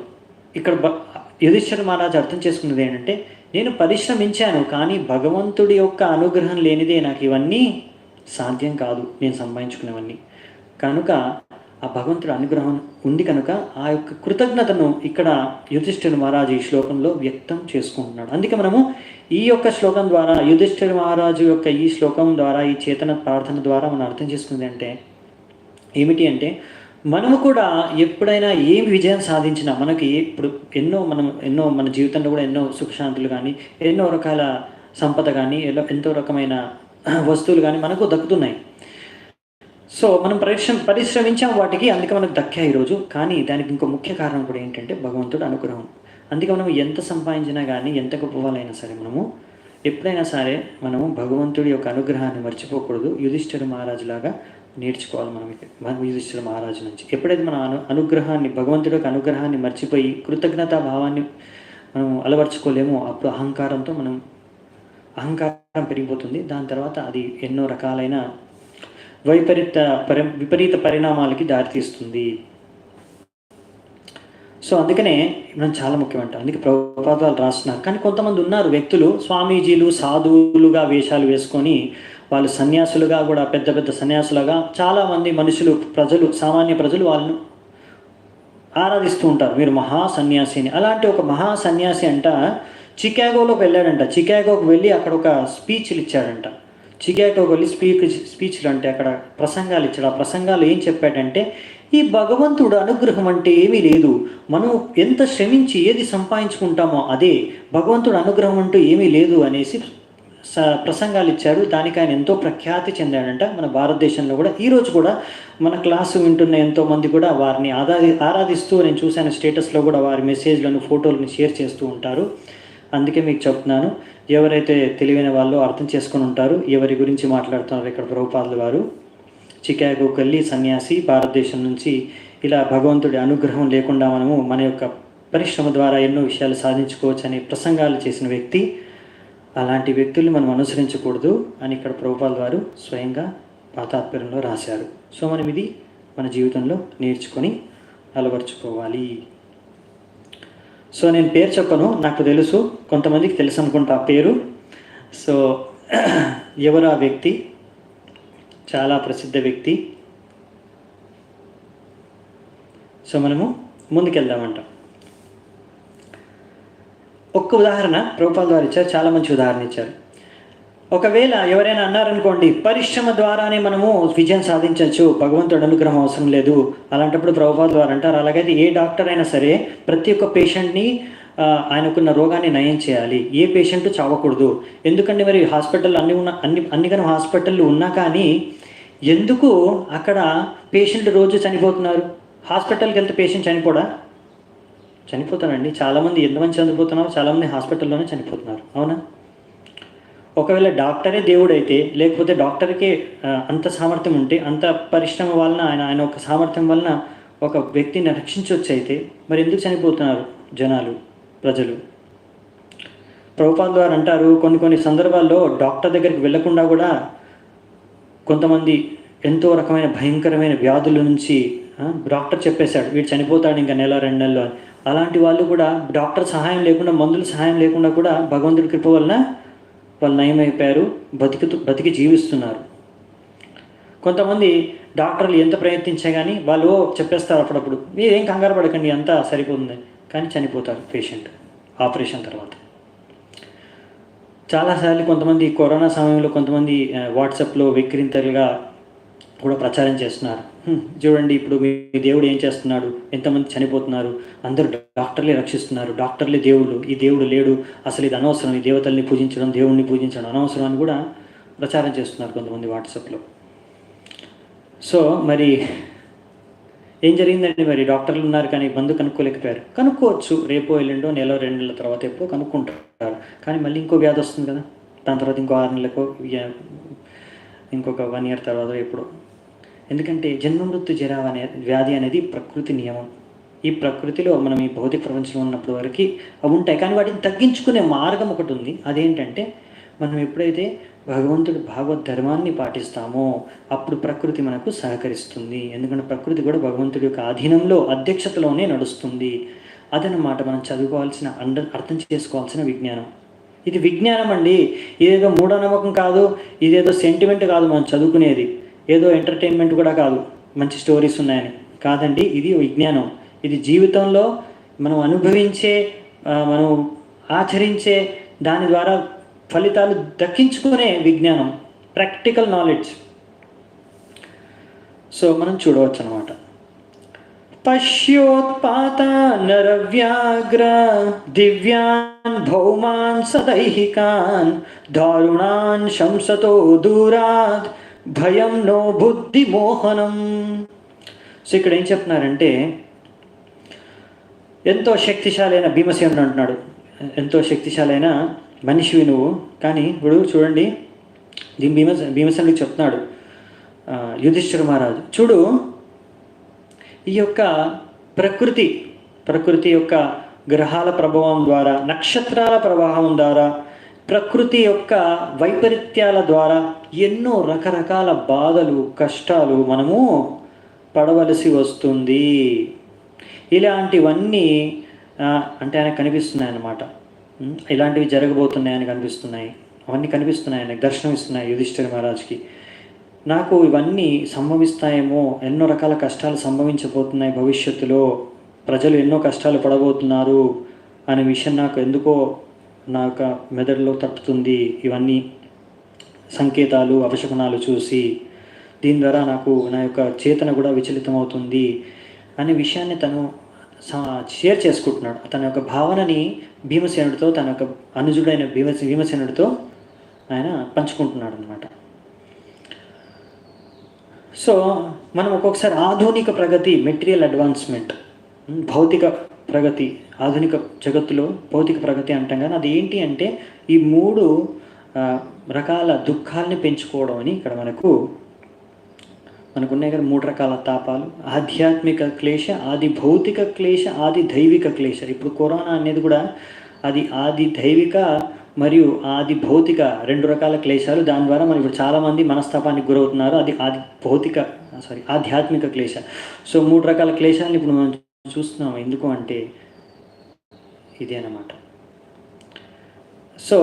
ఇక్కడ యుధిష్ఠిర మహారాజు అర్థం చేసుకున్నది ఏంటంటే, నేను పరిశ్రమించాను కానీ భగవంతుడి యొక్క అనుగ్రహం లేనిదే నాకు ఇవన్నీ సాధ్యం కాదు, నేను సంపాదించుకునేవన్నీ. కనుక ఆ భగవంతుడి అనుగ్రహం ఉంది కనుక ఆ యొక్క కృతజ్ఞతను ఇక్కడ యుధిష్ఠిర మహారాజు ఈ శ్లోకంలో వ్యక్తం చేసుకుంటున్నాడు. అందుకే మనము ఈ యొక్క శ్లోకం ద్వారా, యుధిష్ఠిర మహారాజు యొక్క ఈ శ్లోకం ద్వారా, ఈ చేతన ప్రార్థన ద్వారా మనం అర్థం చేసుకున్నది అంటే ఏమిటి అంటే, మనము కూడా ఎప్పుడైనా ఏం విజయం సాధించినా మనకి ఇప్పుడు ఎన్నో మన జీవితంలో కూడా ఎన్నో సుఖశాంతులు కానీ, ఎన్నో రకాల సంపద కానీ, ఎంతో రకమైన వస్తువులు కానీ మనకు దక్కుతున్నాయి. సో మనం పరిశ్రమించాం వాటికి, అందుకే మనకు దక్కాయి ఈరోజు. కానీ దానికి ఇంకో ముఖ్య కారణం కూడా ఏంటంటే భగవంతుడు అనుగ్రహం. అందుకే మనం ఎంత సంపాదించినా కానీ, ఎంత గొప్పవాళ్ళైనా సరే, ఎప్పుడైనా సరే మనము భగవంతుడి యొక్క అనుగ్రహాన్ని మర్చిపోకూడదు. యుధిష్ఠిర మహారాజు లాగా నేర్చుకోవాలి మనం యుధిష్ఠిర మహారాజు నుంచి. ఎప్పుడైతే మన అనుగ్రహాన్ని, భగవంతుడి యొక్క అనుగ్రహాన్ని మర్చిపోయి కృతజ్ఞతా భావాన్ని మనం అలవర్చుకోలేమో, అప్పుడు అహంకారం పెరిగిపోతుంది. దాని తర్వాత అది ఎన్నో రకాలైన విపరీత పరిణామాలకి దారితీస్తుంది. సో అందుకనే మనం చాలా ముఖ్యమంట. అందుకే ప్రభుపాదాలు రాస్తున్నారు. కానీ కొంతమంది ఉన్నారు వ్యక్తులు, స్వామీజీలు, సాధువులుగా వేషాలు వేసుకొని వాళ్ళు సన్యాసులుగా కూడా, పెద్ద పెద్ద సన్యాసులుగా చాలామంది మనుషులు, సామాన్య ప్రజలు వాళ్ళను ఆరాధిస్తూ ఉంటారు. మీరు మహా సన్యాసి అని. అలాంటి ఒక మహా సన్యాసి అంట చికాగోలోకి వెళ్ళాడంట. చికాగోకి వెళ్ళి అక్కడ ఒక స్పీచ్లు ఇచ్చాడంట. చికాగోకి వెళ్ళి స్పీచ్లు అంటే అక్కడ ప్రసంగాలు ఇచ్చాడు. ఆ ప్రసంగాలు ఏం చెప్పాడంటే, ఈ భగవంతుడు అనుగ్రహం అంటే ఏమీ లేదు, మనం ఎంత శ్రమించి ఏది సంపాదించుకుంటామో అదే, భగవంతుడు అనుగ్రహం అంటూ ఏమీ లేదు అనేసి ప్రసంగాలు ఇచ్చారు. దానికి ఆయన ఎంతో ప్రఖ్యాతి చెందాడంట మన భారతదేశంలో కూడా. ఈరోజు కూడా మన క్లాసు వింటున్న ఎంతోమంది కూడా వారిని ఆరాధిస్తూ, నేను చూశాను స్టేటస్లో కూడా వారి మెసేజ్లను, ఫోటోలను షేర్ చేస్తూ ఉంటారు. అందుకే మీకు చెప్తున్నాను, ఎవరైతే తెలివైన వాళ్ళు అర్థం చేసుకొని ఉంటారు ఎవరి గురించి మాట్లాడుతున్నారు ఇక్కడ ప్రభుపాదుల వారు. చికాగోకి వెళ్ళి సన్యాసి, భారతదేశం నుంచి ఇలా భగవంతుడి అనుగ్రహం లేకుండా మనము మన యొక్క పరిశ్రమ ద్వారా ఎన్నో విషయాలు సాధించుకోవచ్చు అనే ప్రసంగాలు చేసిన వ్యక్తి. అలాంటి వ్యక్తుల్ని మనం అనుసరించకూడదు అని ఇక్కడ ప్రభుపాదుల వారు స్వయంగా పాతాత్పర్యంలో రాశారు. సో మనం ఇది మన జీవితంలో నేర్చుకొని అలవర్చుకోవాలి. సో నేను పేరు చెప్పను, నాకు తెలుసు, కొంతమందికి తెలుసు అనుకుంటా ఆ పేరు. సో ఎవరు ఆ వ్యక్తి? చాలా ప్రసిద్ధ వ్యక్తి. సో మనము ముందుకెళ్దామంట. ఒక్క ఉదాహరణ ప్రభుపాదుల వారు ఇచ్చారు, చాలా మంచి ఉదాహరణ ఇచ్చారు. ఒకవేళ ఎవరైనా అన్నారనుకోండి, పరిశ్రమ ద్వారానే మనము విజయం సాధించవచ్చు, భగవంతుడు అనుగ్రహం అవసరం లేదు, అలాంటప్పుడు ప్రభుపాదుల వారు అంటారు, అలాగైతే ఏ డాక్టర్ అయినా సరే ప్రతి ఒక్క పేషెంట్ని ఆయనకున్న రోగాన్ని నయం చేయాలి, ఏ పేషెంట్ చావకూడదు. ఎందుకంటే మరి హాస్పిటల్ అన్ని హాస్పిటళ్ళు ఉన్నా కానీ ఎందుకు అక్కడ పేషెంట్ రోజు చనిపోతున్నారు? హాస్పిటల్కి వెళ్తే పేషెంట్ చనిపోతారండి. చాలామంది ఎంతమంది చనిపోతున్నారు, చాలామంది హాస్పిటల్లోనే చనిపోతున్నారు, అవునా? ఒకవేళ డాక్టరే దేవుడు అయితే, లేకపోతే డాక్టర్కే అంత సామర్థ్యం ఉంటే, అంత పరిశ్రమ వలన ఆయన ఒక సామర్థ్యం వలన ఒక వ్యక్తిని రక్షించవచ్చు అయితే, మరి ఎందుకు చనిపోతున్నారు ప్రజలు? ప్రభుపాదుల వారు అంటారు, కొన్ని సందర్భాల్లో డాక్టర్ దగ్గరికి వెళ్లకుండా కూడా కొంతమంది ఎంతో రకమైన భయంకరమైన వ్యాధుల నుంచి డాక్టర్ చెప్పేశాడు వీడు చనిపోతాడు ఇంకా 1-2 నెలల్లో. అలాంటి వాళ్ళు కూడా డాక్టర్ సహాయం లేకుండా, మందుల సహాయం లేకుండా కూడా భగవంతుడి కృప వలన వాళ్ళు నయమైపోయారు, బతికి జీవిస్తున్నారు. కొంతమంది డాక్టర్లు ఎంత ప్రయత్నించా కానీ వాళ్ళు చెప్పేస్తారు అప్పుడప్పుడు, మీరేం కంగారు పడకండి అంతా సరిపోతుంది, కానీ చనిపోతారు పేషెంట్ ఆపరేషన్ తర్వాత. చాలాసార్లు కొంతమంది కరోనా సమయంలో కొంతమంది వాట్సాప్లో వెక్కిరింతలుగా కూడా ప్రచారం చేస్తున్నారు, చూడండి ఇప్పుడు మీ దేవుడు ఏం చేస్తున్నాడు, ఎంతమంది చనిపోతున్నారు, అందరూ డాక్టర్లే రక్షిస్తున్నారు, డాక్టర్లే దేవుళ్ళు, ఈ దేవుడు లేడు, అసలు ఇది అనవసరం, ఈ దేవతల్ని పూజించడం, దేవుణ్ణి పూజించడం అనవసరం అని కూడా ప్రచారం చేస్తున్నారు కొంతమంది వాట్సాప్లో. సో మరి ఏం జరిగిందండి? మరి డాక్టర్లు ఉన్నారు కానీ మందు కనుక్కోలేకపోయారు. కనుక్కోవచ్చు, రేపో ఎల్లుండో 1-2 నెలల తర్వాత ఎప్పుడో కనుక్కుంటారు, కానీ మళ్ళీ ఇంకో వ్యాధి వస్తుంది కదా, దాని తర్వాత ఇంకో 6 నెలలకు, ఇంకొక 1 year తర్వాత ఎప్పుడో. ఎందుకంటే జన్మమృత్యు జర అనే వ్యాధి అనేది ప్రకృతి నియమం. ఈ ప్రకృతిలో మనం ఈ భౌతిక ప్రపంచంలో ఉన్నప్పటి వరకు అవి ఉంటాయి, కానీ వాటిని తగ్గించుకునే మార్గం ఒకటి ఉంది. అదేంటంటే మనం ఎప్పుడైతే భాగవత్ ధర్మాన్ని పాటిస్తామో అప్పుడు ప్రకృతి మనకు సహకరిస్తుంది. ఎందుకంటే ప్రకృతి కూడా భగవంతుడి యొక్క అధీనంలో, అధ్యక్షతలోనే నడుస్తుంది. అదనమాట మనం చదువుకోవాల్సిన, అర్థం చేసుకోవాల్సిన విజ్ఞానం. ఇది విజ్ఞానం అండి, ఇదేదో మూఢనమ్మకం కాదు, ఇదేదో సెంటిమెంట్ కాదు. మనం చదువుకునేది ఏదో ఎంటర్టైన్మెంట్ కూడా కాదు, మంచి స్టోరీస్ ఉన్నాయని కాదండి. ఇది విజ్ఞానం. ఇది జీవితంలో మనం అనుభవించే, మనం ఆచరించే దాని ద్వారా ఫలితాలు దక్కించుకునే విజ్ఞానం, ప్రాక్టికల్ నాలెడ్జ్. సో మనం చూడవచ్చు అన్నమాట. పశ్యోత్పాత నరవ్యాగ్ర దివ్యాన్ భౌమాన్ సదైహికాన్ దారుణాన్ శంసతో దూరాత్ భయం నో బుద్ధి మోహనం. సో ఇక్కడ ఏం చెప్తున్నారంటే, ఎంతో శక్తిశాలైన భీమసేనుడు అంటున్నాడు, ఎంతో శక్తిశాలైన మనిషివి నువ్వు, కానీ ఇప్పుడు చూడండి దీని భీమసేనుడికి చెప్తున్నాడు యుధిష్ఠిర మహారాజు, చూడు ఈ యొక్క ప్రకృతి యొక్క గ్రహాల ప్రభావం ద్వారా, నక్షత్రాల ప్రభావం ద్వారా, ప్రకృతి యొక్క వైపరీత్యాల ద్వారా ఎన్నో రకరకాల బాధలు, కష్టాలు మనము పడవలసి వస్తుంది. ఇలాంటివన్నీ అంటే ఆయనకు కనిపిస్తున్నాయి అన్నమాట. ఇలాంటివి జరగబోతున్నాయని కనిపిస్తున్నాయి, అవన్నీ కనిపిస్తున్నాయి, ఆయనకు దర్శనం ఇస్తున్నాయి యుధిష్ఠిర మహారాజుకి. నాకు ఇవన్నీ సంభవిస్తాయేమో, ఎన్నో రకాల కష్టాలు సంభవించబోతున్నాయి భవిష్యత్తులో, ప్రజలు ఎన్నో కష్టాలు పడబోతున్నారు అనే విషయం నాకు ఎందుకో నా యొక్క మెదడులో తట్టుతుంది. ఇవన్నీ సంకేతాలు, అపశకునాలు చూసి దీని ద్వారా నాకు నా యొక్క చేతన కూడా విచలితమవుతుంది అనే విషయాన్ని తను షేర్ చేసుకుంటున్నాడు. తన యొక్క భావనని భీమసేనుడితో, తన యొక్క అనుజుడైన భీమసేనుడితో ఆయన పంచుకుంటున్నాడు అన్నమాట. సో మనం ఒక్కొక్కసారి ఆధునిక ప్రగతి, మెటీరియల్ అడ్వాన్స్మెంట్, భౌతిక ప్రగతి, ఆధునిక జగత్తులో భౌతిక ప్రగతి అంటాం, కానీ అది ఏంటి అంటే ఈ 3 రకాల దుఃఖాలని పెంచుకోవడం అని ఇక్కడ మనకున్నాయి కదా 3 రకాల తాపాలు: ఆధ్యాత్మిక క్లేశ, ఆది భౌతిక క్లేశ, ఆది దైవిక క్లేశ. ఇప్పుడు కరోనా అనేది కూడా అది ఆది దైవిక మరియు ఆది భౌతిక 2 రకాల క్లేశాలు. దాని ద్వారా మనం ఇప్పుడు చాలామంది మనస్తాపానికి గురవుతున్నారు. అది ఆధ్యాత్మిక క్లేశ. సో 3 రకాల క్లేశాలను ఇప్పుడు మనం చూస్తున్నాం. ఎందుకు అంటే ఇదే అన్నమాట. సో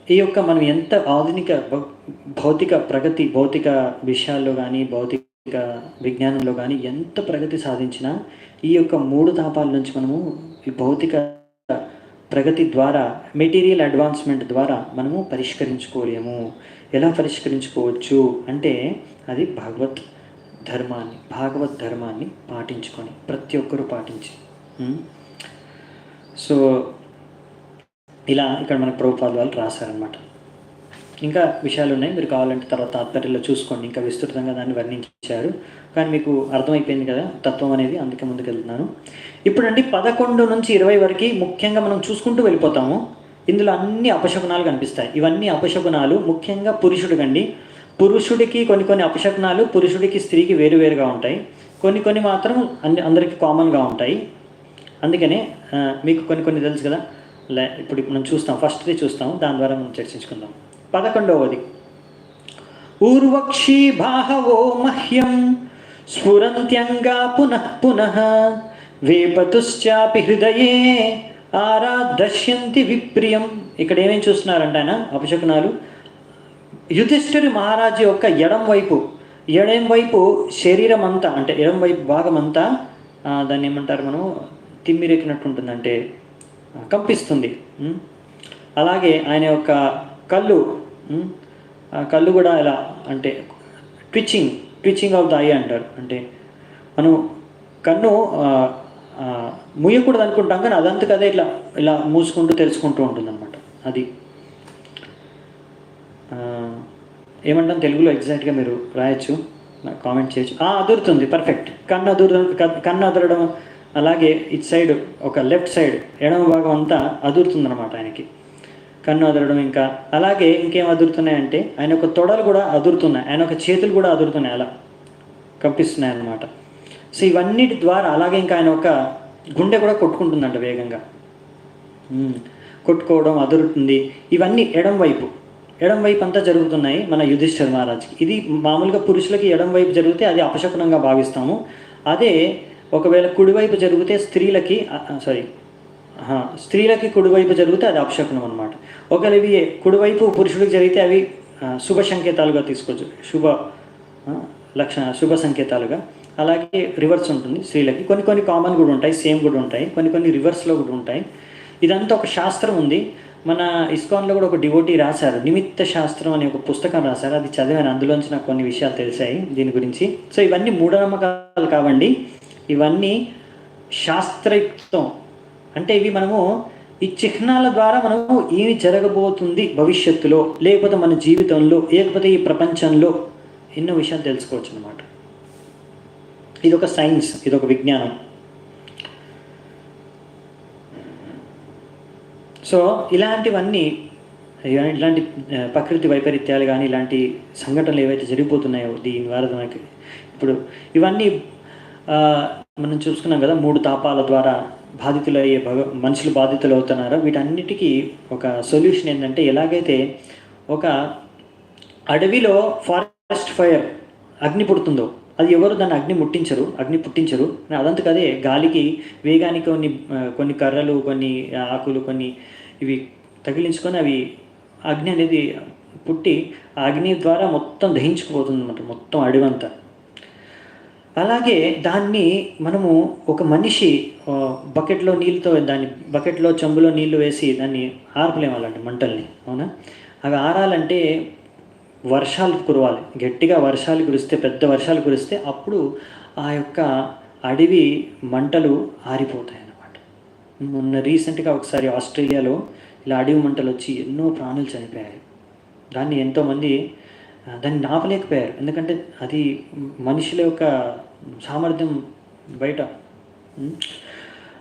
ఈ యొక్క మనం ఎంత ఆధునిక భౌతిక ప్రగతి, భౌతిక విషయాల్లో కానీ, భౌతిక విజ్ఞానంలో కానీ ఎంత ప్రగతి సాధించినా ఈ యొక్క 3 తాపాల నుంచి మనము ఈ భౌతిక ప్రగతి ద్వారా, మెటీరియల్ అడ్వాన్స్మెంట్ ద్వారా మనము పరిష్కరించుకోలేము. ఎలా పరిష్కరించుకోవచ్చు అంటే అది భాగవత్ ధర్మాన్ని పాటించుకొని, ప్రతి ఒక్కరూ పాటించి. సో ఇలా ఇక్కడ మనకు ప్రభుపాద వాళ్ళు రాశారనమాట. ఇంకా విషయాలు ఉన్నాయి, మీరు కావాలంటే తర్వాత తాత్పర్యంలో చూసుకోండి, ఇంకా విస్తృతంగా దాన్ని వర్ణించారు. కానీ మీకు అర్థమైపోయింది కదా తత్వం అనేది, అందుకే ముందుకు వెళ్తున్నాను. ఇప్పుడండి 11 నుంచి 20 వరకు ముఖ్యంగా మనం చూసుకుంటూ వెళ్ళిపోతాము. ఇందులో అన్ని అపశకునాలు కనిపిస్తాయి. ఇవన్నీ అపశకునాలు ముఖ్యంగా పురుషుడికండి. పురుషుడికి కొన్ని అపశకునాలు పురుషుడికి స్త్రీకి వేరువేరుగా ఉంటాయి. కొన్ని మాత్రం అందరికీ కామన్గా ఉంటాయి. అందుకనే మీకు కొన్ని తెలుసు కదా. ఇప్పుడు మనం చూస్తాం, ఫస్ట్ది చూస్తాం, దాని ద్వారా మనం చర్చించుకుందాం. 11వది, ఊర్వక్షీ బాహవో మహ్యం స్ఫురంత్యంగా పునః వేపతుశ్చాపి హృదయే ఆరాధశ్యంతి విప్రియం. ఇక్కడ ఏమేమి చూస్తున్నారంటే ఆయన అపశకునాలు, యుధిష్ఠిరు మహారాజు యొక్క ఎడం వైపు శరీరం అంతా, అంటే ఎడం వైపు భాగం అంతా దాన్ని ఏమంటారు మనం, తిమ్మిరెక్కినట్టు ఉంటుంది, అంటే కంపిస్తుంది. అలాగే ఆయన యొక్క కళ్ళు కూడా ఎలా అంటే ట్విచ్చింగ్ ఆఫ్ ద ఐ అంటారు. అంటే మనం కన్ను ముయ్యకూడదు అనుకుంటాం, కానీ అదంతకు అదే ఇలా మూసుకుంటూ తెరుచుకుంటూ ఉంటుంది అనమాట. అది ఏమంటాం తెలుగులో ఎగ్జాక్ట్గా మీరు రాయొచ్చు, కామెంట్ చేయొచ్చు. అదురుతుంది, పర్ఫెక్ట్. కన్ను అదరడం, అలాగే ఇటు సైడ్ ఒక లెఫ్ట్ సైడ్ ఎడమ భాగం అంతా అదురుతుంది అనమాట ఆయనకి, కన్ను అదరడం. ఇంకా అలాగే ఇంకేం అదురుతున్నాయంటే ఆయన యొక్క తొడలు కూడా అదురుతున్నాయి, ఆయన యొక్క చేతులు కూడా అదురుతున్నాయి, అలా కంపిస్తున్నాయి అన్నమాట. సో ఇవన్నిటి ద్వారా, అలాగే ఇంకా ఆయన ఒక గుండె కూడా కొట్టుకుంటుందంట వేగంగా, కొట్టుకోవడం, అదురుతుంది. ఇవన్నీ ఎడం వైపు అంతా జరుగుతున్నాయి మన యుధిష్ఠిర మహారాజుకి. ఇది మామూలుగా పురుషులకి ఎడం వైపు జరిగితే అది అపశకునంగా భావిస్తాము. అదే ఒకవేళ కుడివైపు జరిగితే స్త్రీలకి కుడివైపు జరిగితే అది అపశకునం అనమాట. ఒకవేళ ఇవి కుడివైపు పురుషుడికి జరిగితే అవి శుభ సంకేతాలుగా తీసుకోవచ్చు, శుభ సంకేతాలుగా. అలాగే రివర్స్ ఉంటుంది స్త్రీలకి. కొన్ని కామన్ కూడా ఉంటాయి, సేమ్ కూడా ఉంటాయి, కొన్ని రివర్స్లో కూడా ఉంటాయి. ఇదంతా ఒక శాస్త్రం ఉంది. మన ఇస్కాన్లో కూడా ఒక డివోటీ రాశారు, నిమిత్త శాస్త్రం అనే ఒక పుస్తకం రాశారు. అది చదివాను, అందులోంచి నాకు కొన్ని విషయాలు తెలిసాయి దీని గురించి. సో ఇవన్నీ మూఢనమ్మకాలు కావండి, ఇవన్నీ శాస్త్రయుక్తం. అంటే ఇవి మనము ఈ చిహ్నాల ద్వారా మనము ఏమి జరగబోతుంది భవిష్యత్తులో, లేకపోతే మన జీవితంలో, లేకపోతే ఈ ప్రపంచంలో ఎన్నో విషయాలు తెలుసుకోవచ్చు అన్నమాట. ఇదొక సైన్స్, ఇదొక విజ్ఞానం. సో ఇలాంటి ప్రకృతి వైపరీత్యాలు కానీ, ఇలాంటి సంఘటనలు ఏవైతే జరిగిపోతున్నాయో దీని ద్వారా మనకి ఇప్పుడు ఇవన్నీ మనం చూసుకున్నాం కదా, 3 తాపాల ద్వారా బాధితులయ్యే మనుషులు బాధితులు అవుతున్నారో వీటన్నిటికీ ఒక సొల్యూషన్ ఏంటంటే, ఎలాగైతే ఒక అడవిలో ఫారెస్ట్ ఫైర్ అగ్ని పుడుతుందో, అది ఎవరు దాన్ని అగ్ని పుట్టించరు, అదంతకు అదే గాలికి వేగానికి కొన్ని కర్రలు, కొన్ని ఆకులు, కొన్ని ఇవి తగిలించుకొని అవి అగ్ని అనేది పుట్టి ఆ అగ్ని ద్వారా మొత్తం దహించుకుపోతుంది అన్నమాట, మొత్తం అడవంతా. అలాగే దాన్ని మనము ఒక మనిషి బకెట్లో చెంబులో నీళ్లు వేసి దాన్ని ఆర్పలేము అలాంటి మంటల్ని, అవునా? అవి ఆరాలంటే వర్షాలు కురవాలి, గట్టిగా వర్షాలు కురిస్తే, పెద్ద వర్షాలు కురిస్తే అప్పుడు ఆ యొక్క అడవి మంటలు ఆరిపోతాయి అన్నమాట. మొన్న రీసెంట్గా ఒకసారి ఆస్ట్రేలియాలో ఇలా అడవి మంటలు వచ్చి ఎన్నో ప్రాణులు చనిపోయాయి. దాన్ని ఎంతోమంది దాన్ని ఆపలేకపోయారు, ఎందుకంటే అది మనుషుల యొక్క సామర్థ్యం బయట.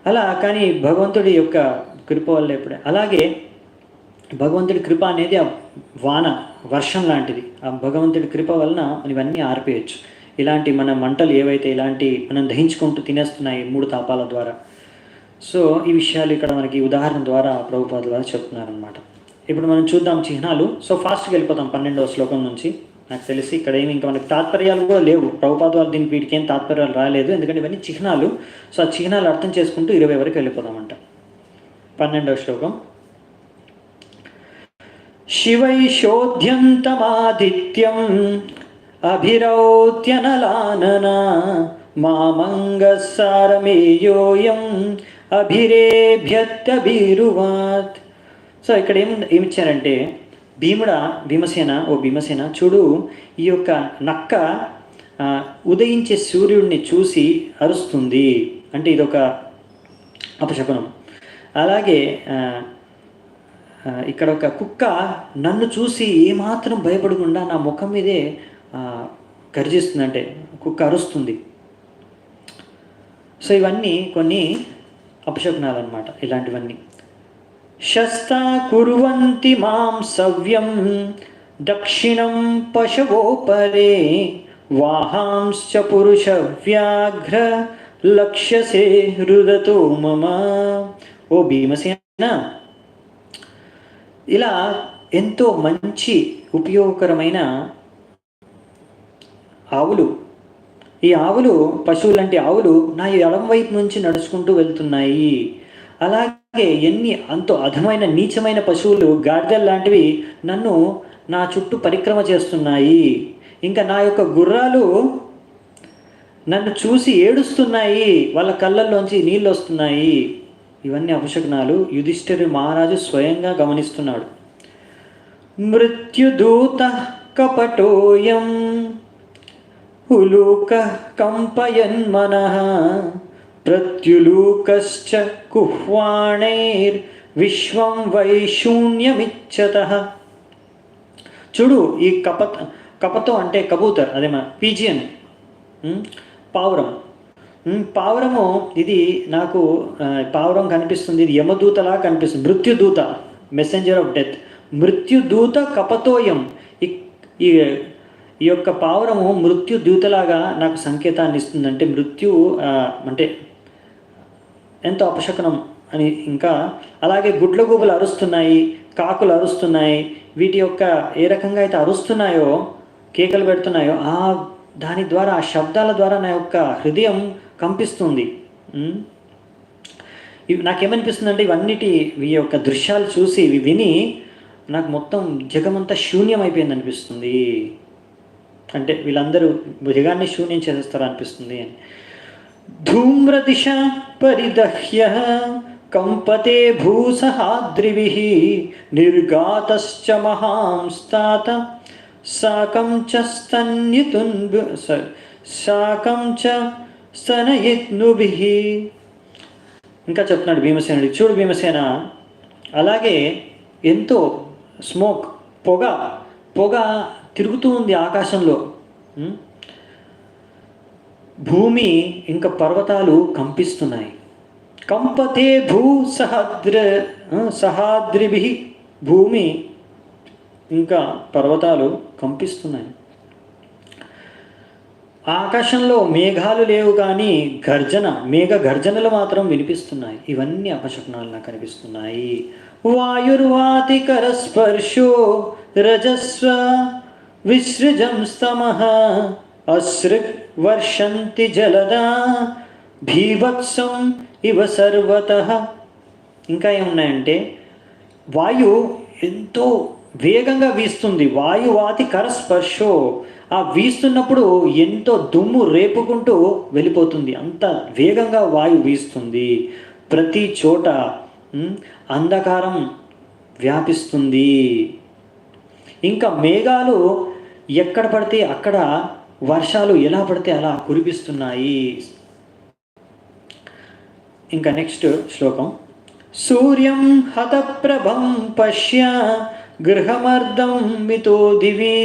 అలా కానీ భగవంతుడి యొక్క కృప వల్ల ఎప్పుడే, అలాగే భగవంతుడి కృప అనేది ఆ వర్షం లాంటిది. ఆ భగవంతుడి కృప వలన ఇవన్నీ ఆర్పేయచ్చు. ఇలాంటి మన మంటలు ఏవైతే ఇలాంటి మనం దహించుకుంటూ తినేస్తున్నాయి 3 తాపాల ద్వారా. సో ఈ విషయాలు ఇక్కడ మనకి ఉదాహరణ ద్వారా ప్రభుపాద ద్వారా చెప్తున్నారనమాట. ఇప్పుడు మనం చూద్దాం చిహ్నాలు. సో ఫాస్ట్గా వెళ్ళిపోతాం 12వ శ్లోకం నుంచి. నాకు తెలిసి ఇక్కడ ఏమి ఇంకా మనకి తాత్పర్యాలు కూడా లేవు, ప్రభుపాద వాళ్ళు వీటికి ఏం తాత్పర్యాలు రాలేదు, ఎందుకంటే ఇవన్నీ చిహ్నాలు. సో ఆ చిహ్నాలు అర్థం చేసుకుంటూ 20 వరకు వెళ్ళిపోదామంట. 12వ శ్లోకం. శివైషోధ్యంతమాదిత్యం అభిరౌత్యనలానన మామంగసారమేయోయం అభిరేభ్యత్యభిరువాత్. సో ఇక్కడ ఏమిచ్చారంటే భీమసేన, ఓ భీమసేన చూడు, ఈ యొక్క నక్క ఉదయించే సూర్యుడిని చూసి అరుస్తుంది అంటే ఇదొక అపశకునం. అలాగే ఇక్కడ ఒక కుక్క నన్ను చూసి ఏమాత్రం భయపడకుండా నా ముఖం మీదే గర్జిస్తుంది, అంటే కుక్క అరుస్తుంది. సో ఇవన్నీ కొన్ని అపశకునాలు అన్నమాట. ఇలాంటివన్నీ శస్తా కుర్వంతి మాం సవ్యం దక్షిణం పశవోపరే వాహాంశ్చ పురుష వ్యాఘ్ర లక్ష్యసే హృదతో మమ. ఓ భీమసేన, ఇలా ఎంతో మంచి ఉపయోగకరమైన ఆవులు, ఈ ఆవులు పశువులంటే ఆవులు నా ఎడం వైపు నుంచి నడుచుకుంటూ వెళ్తున్నాయి. అలాగే అంతో అధమైన నీచమైన పశువులు గాడిదలు లాంటివి నన్ను నా చుట్టూ పరిక్రమ చేస్తున్నాయి. ఇంకా నా యొక్క గుర్రాలు నన్ను చూసి ఏడుస్తున్నాయి, వాళ్ళ కళ్ళల్లోంచి నీళ్ళు వస్తున్నాయి. ఇవన్నీ అపశకునాలు యుధిష్ఠిర మహారాజు స్వయంగా గమనిస్తున్నాడు. మృత్యుదూత కపటోయం ఉలూక కంపయన్మనః ప్రత్యులూకశ్చ కుహ్వాణైర్ విశ్వం వైశూన్యమిచ్చతః. చూడు, ఈ కపతో అంటే కబూతర్, అదే మన పీజియన్, పావురం. పావురము ఇది నాకు పావురం కనిపిస్తుంది, ఇది యమదూతలా కనిపిస్తుంది, మృత్యుదూత, మెసెంజర్ ఆఫ్ డెత్. మృత్యుదూత కపతోయం. ఈ యొక్క పావురము మృత్యుదూతలాగా నాకు సంకేతాన్ని ఇస్తుంది. అంటే అంటే ఎంతో అపశకునం అని. ఇంకా అలాగే గుడ్లగూబలు అరుస్తున్నాయి, కాకులు అరుస్తున్నాయి. వీటి యొక్క ఏ రకంగా అయితే అరుస్తున్నాయో, కేకలు పెడుతున్నాయో, దాని ద్వారా, ఆ శబ్దాల ద్వారా నా యొక్క హృదయం కంపిస్తుంది. నాకేమనిపిస్తుంది అంటే ఈ యొక్క దృశ్యాలు చూసి, ఇవి విని నాకు మొత్తం జగమంతా శూన్యం అయిపోయింది అనిపిస్తుంది. అంటే వీళ్ళందరూ జగాన్ని శూన్యం చేసేస్తారు అనిపిస్తుంది అని. ధూమ్రదిశ పరిదహ్య కంపతే భూసహాద్రిభిః నిర్గాతశ్చ మహాంస్తాత శాకం చ స్తనయిత్నుభిః. ఇంకా చెప్తున్నాడు భీమసేనుడు, చూడు భీమసేన, అలాగే ఎంతో స్మోక్, పొగ తిరుగుతూ ఉంది ఆకాశంలో. భూమి ఇంకా పర్వతాలు కంపిస్తున్నాయి. కంపతే సహాద్రిభిః, భూమి ఇంకా పర్వతాలు కంపిస్తున్నాయి. ఆకాశంలో మేఘాలు లేవు కానీ మేఘ గర్జనలు మాత్రం వినిపిస్తున్నాయి. ఇవన్నీ అపశకునాలు నాకు కనిపిస్తున్నాయి. వాయుర్వాతి కరస్పర్శో రజస్వ విసృజం స్తమః అసృక్ వర్షంతి జలదా భీభత్సం ఇవ సర్వతః. ఇంకా ఏమున్నాయంటే, వాయు ఎంతో వేగంగా వీస్తుంది. వాయువాతి కరస్పర్శో, ఆ వీస్తున్నప్పుడు ఎంతో దుమ్ము రేపుకుంటూ వెళ్ళిపోతుంది. అంత వేగంగా వాయు వీస్తుంది. ప్రతి చోట అంధకారం వ్యాపిస్తుంది. ఇంకా మేఘాలు ఎక్కడ పడితే అక్కడ వర్షాలు ఎలా పడితే అలా కురిపిస్తున్నాయి. ఇంకా నెక్స్ట్ శ్లోకం. సూర్యం హతప్రభం పశ్య గృహమర్ధం మితో దివి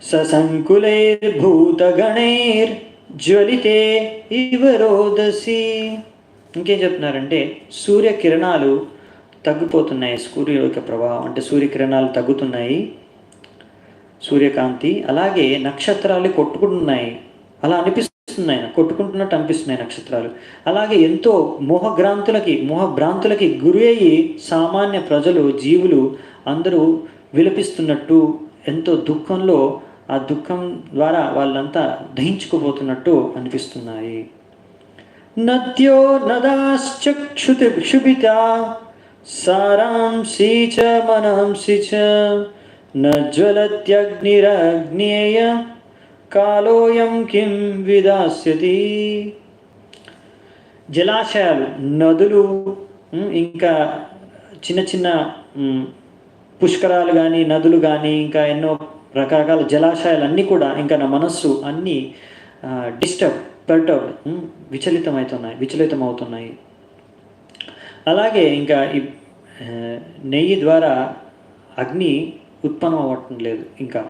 ససంకులైర్భూతగణైర్ జ్వలితే ఇవ రోదసి. ఇంకేం చెప్తున్నారంటే, సూర్యకిరణాలు తగ్గిపోతున్నాయి. సూర్య యొక్క ప్రభావం అంటే సూర్యకిరణాలు తగ్గుతున్నాయి, సూర్యకాంతి. అలాగే నక్షత్రాలు కొట్టుకుంటున్నాయి, అలా అనిపిస్తున్నాయి, కొట్టుకుంటున్నట్టు అనిపిస్తున్నాయి నక్షత్రాలు. అలాగే ఎంతో మోహభ్రాంతులకి గురి అయ్యి సామాన్య ప్రజలు, జీవులు అందరూ విలపిస్తున్నట్టు, ఎంతో దుఃఖంలో, ఆ దుఃఖం ద్వారా వాళ్ళంతా దహించుకుపోతున్నట్టు అనిపిస్తున్నాయి. నద్యో నదాశ్చక్షుతిక్షుభిత సారాంసి చ మనాంసి చ నజ్వలత్యగ్నిరగ్నేయ కాలోయం కిం విదాస్యతి. జలాశయాలు, నదులు, ఇంకా చిన్న చిన్న పుష్కరాలు కానీ, నదులు కానీ, ఇంకా ఎన్నో రకరకాల జలాశయాలు అన్నీ కూడా, ఇంకా నా మనస్సు అన్నీ పర్టర్బ్డ్, విచలితమవుతున్నాయి. అలాగే ఇంకా ఈ నెయ్యి ద్వారా అగ్ని ఉత్పన్నం అవ్వటం లేదు, ఇంకా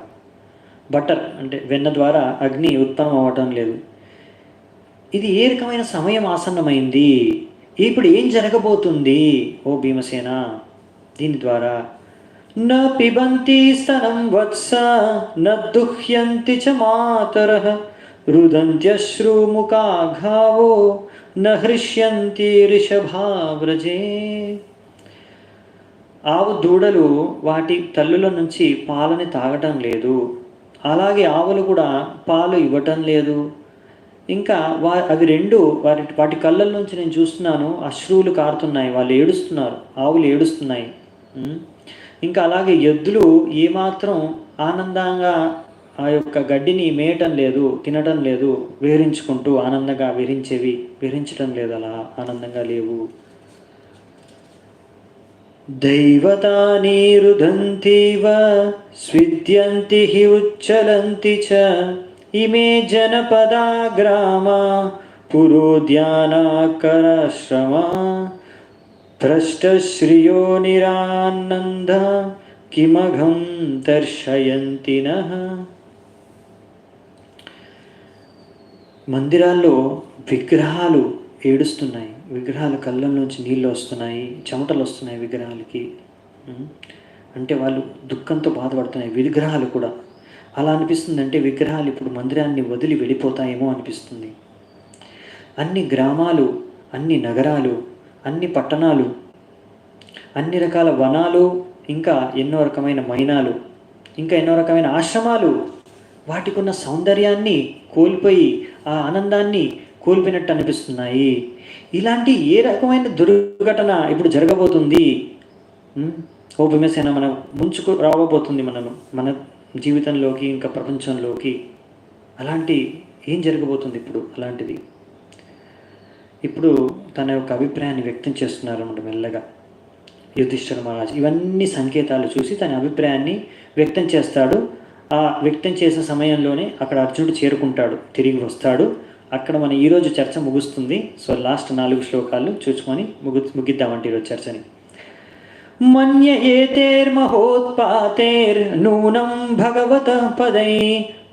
బటర్ అంటే వెన్న ద్వారా అగ్ని ఉత్పన్నం అవ్వటం లేదు. ఇది ఏ రకమైన సమయం ఆసన్నమైంది, ఇప్పుడు ఏం జరగబోతుంది ఓ భీమసేన? దీని ద్వారా న పిబంతి స్తనం వత్స న దుహ్యంతి చ మాతరః రుదంత్యశ్రుముఖా ఘావో న హృష్యంతి రిషభావ్రజే. ఆవు దూడలు వాటి తల్లుల నుంచి పాలని తాగటం లేదు, అలాగే ఆవులు కూడా పాలు ఇవ్వటం లేదు. ఇంకా అవి రెండు వాటి కళ్ళల నుంచి నేను చూస్తున్నాను, అశ్రువులు కారుతున్నాయి, వాళ్ళు ఏడుస్తున్నారు, ఆవులు ఏడుస్తున్నాయి. ఇంకా అలాగే ఎద్దులు ఏమాత్రం ఆనందంగా ఆ యొక్క గడ్డిని మేయటం లేదు, తినటం లేదు, విహరించుకుంటూ ఆనందంగా విహరించటం లేదు, అలా ఆనందంగా లేవు. దైవతాని రుదంతివ స్విద్యంతి హి ఉచ్చలంతి చ ఇమే జనపదా గ్రామ పురోద్యానాకరాశ్రమ భ్రష్టశ్రియో నిరానంద కిమఘం దర్శయంతి నః. మందిరాల్లో విగ్రహాలు ఏడుస్తున్నాయి, విగ్రహాల కళ్ళ నుంచి నీళ్ళు వస్తున్నాయి, చెమటలు వస్తున్నాయి విగ్రహాలకి. అంటే వాళ్ళు దుఃఖంతో బాధపడుతున్నాయి విగ్రహాలు కూడా. అలా అనిపిస్తుంది, అంటే విగ్రహాలు ఇప్పుడు మందిరాన్ని వదిలి వెళ్ళిపోతాయేమో అనిపిస్తుంది. అన్ని గ్రామాలు, అన్ని నగరాలు, అన్ని పట్టణాలు, అన్ని రకాల వనాలు, ఇంకా ఎన్నో రకమైన మైనాలు, ఇంకా ఎన్నో రకమైన ఆశ్రమాలు వాటికి ఉన్న సౌందర్యాన్ని కోల్పోయి ఆ ఆనందాన్ని కోల్పోయినట్టు అనిపిస్తున్నాయి. ఇలాంటి ఏ రకమైన దుర్ఘటన ఇప్పుడు జరగబోతుంది ఓ భీమసేన? మనం రావబోతుంది మన జీవితంలోకి, ఇంకా ప్రపంచంలోకి. అలాంటి ఏం జరగబోతుంది ఇప్పుడు? అలాంటిది ఇప్పుడు తన యొక్క అభిప్రాయాన్ని వ్యక్తం చేస్తున్నారు అన్నమాట మెల్లగా యుధిష్ఠిర మహారాజు. ఇవన్నీ సంకేతాలు చూసి తన అభిప్రాయాన్ని వ్యక్తం చేస్తాడు. ఆ వ్యక్తం చేసే సమయంలోనే అక్కడ అర్జునుడు చేరుకుంటాడు, తిరిగి వస్తాడు. అక్కడ మన ఈరోజు చర్చ ముగుస్తుంది. సో లాస్ట్ 4 శ్లోకాలు చూసుకొని ముగిద్దామంటే ఈరోజు చర్చని. మన్య ఏతేర్మహోత్పాతేర్నూనం భగవత పదై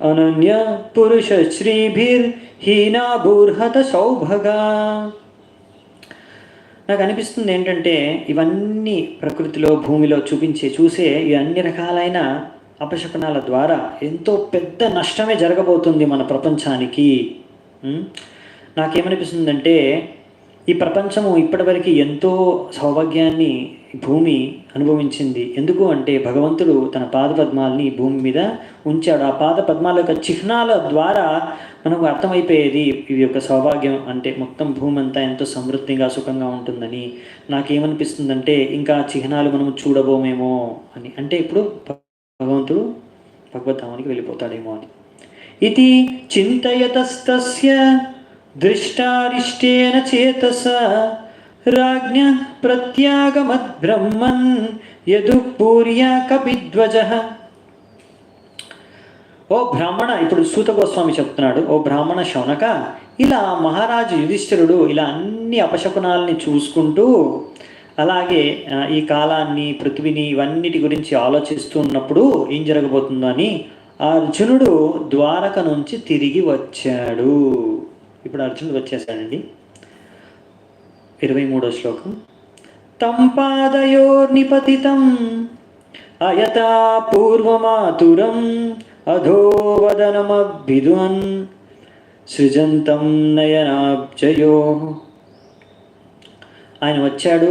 అనన్య పురుష శ్రీభిర్ హీనా బూర్హత సౌభగా. నాకు అనిపిస్తుంది ఏంటంటే ఇవన్నీ ప్రకృతిలో, భూమిలో చూసే ఈ అన్ని రకాలైన అపశకునాల ద్వారా ఎంతో పెద్ద నష్టమే జరగబోతుంది మన ప్రపంచానికి. నాకేమనిపిస్తుందంటే ఈ ప్రపంచము ఇప్పటివరకు ఎంతో సౌభాగ్యాన్ని భూమి అనుభవించింది. ఎందుకు అంటే భగవంతుడు తన పాదపద్మాలని భూమి మీద ఉంచాడు. ఆ పాదపద్మాల యొక్క చిహ్నాల ద్వారా మనకు అర్థమైపోయేది ఇది యొక్క సౌభాగ్యం అంటే మొత్తం భూమి అంతా ఎంతో సమృద్ధిగా సుఖంగా ఉంటుందని. నాకేమనిపిస్తుందంటే ఇంకా చిహ్నాలు మనం చూడబోమేమో అని. అంటే ఇప్పుడు భగవంతుడు భగవద్ధామానికి వెళ్ళిపోతాడేమో అని. ఇది చింతయతస్తస్య దృష్టారిష్టేన చేతస రాజ్ఞ ప్రత్యాగమద్బ్రహ్మన్ యదుపూర్యా కపిధ్వజః. ఓ బ్రాహ్మణ, ఇప్పుడు సూత గోస్వామి చెప్తున్నాడు, ఓ బ్రాహ్మణ శౌనక, ఇలా మహారాజు యుధిష్ఠిరుడు ఇలా అన్ని అపశకునాల్ని చూసుకుంటూ, అలాగే ఈ కాలాన్ని, పృథ్వీని, ఇవన్నిటి గురించి ఆలోచిస్తూ ఉన్నప్పుడు ఏం జరగబోతుందో అని అర్జునుడు ద్వారక నుంచి తిరిగి వచ్చాడు. ఇప్పుడు అర్జునుడు వచ్చేసాడండి. 23వ శ్లోకం. తం పాదయోర్నిపతితం అయతా పూర్వమాతురం అధోవదనమభిదున్ సృజంతం నయనాబ్జయో. ఆయన వచ్చాడు,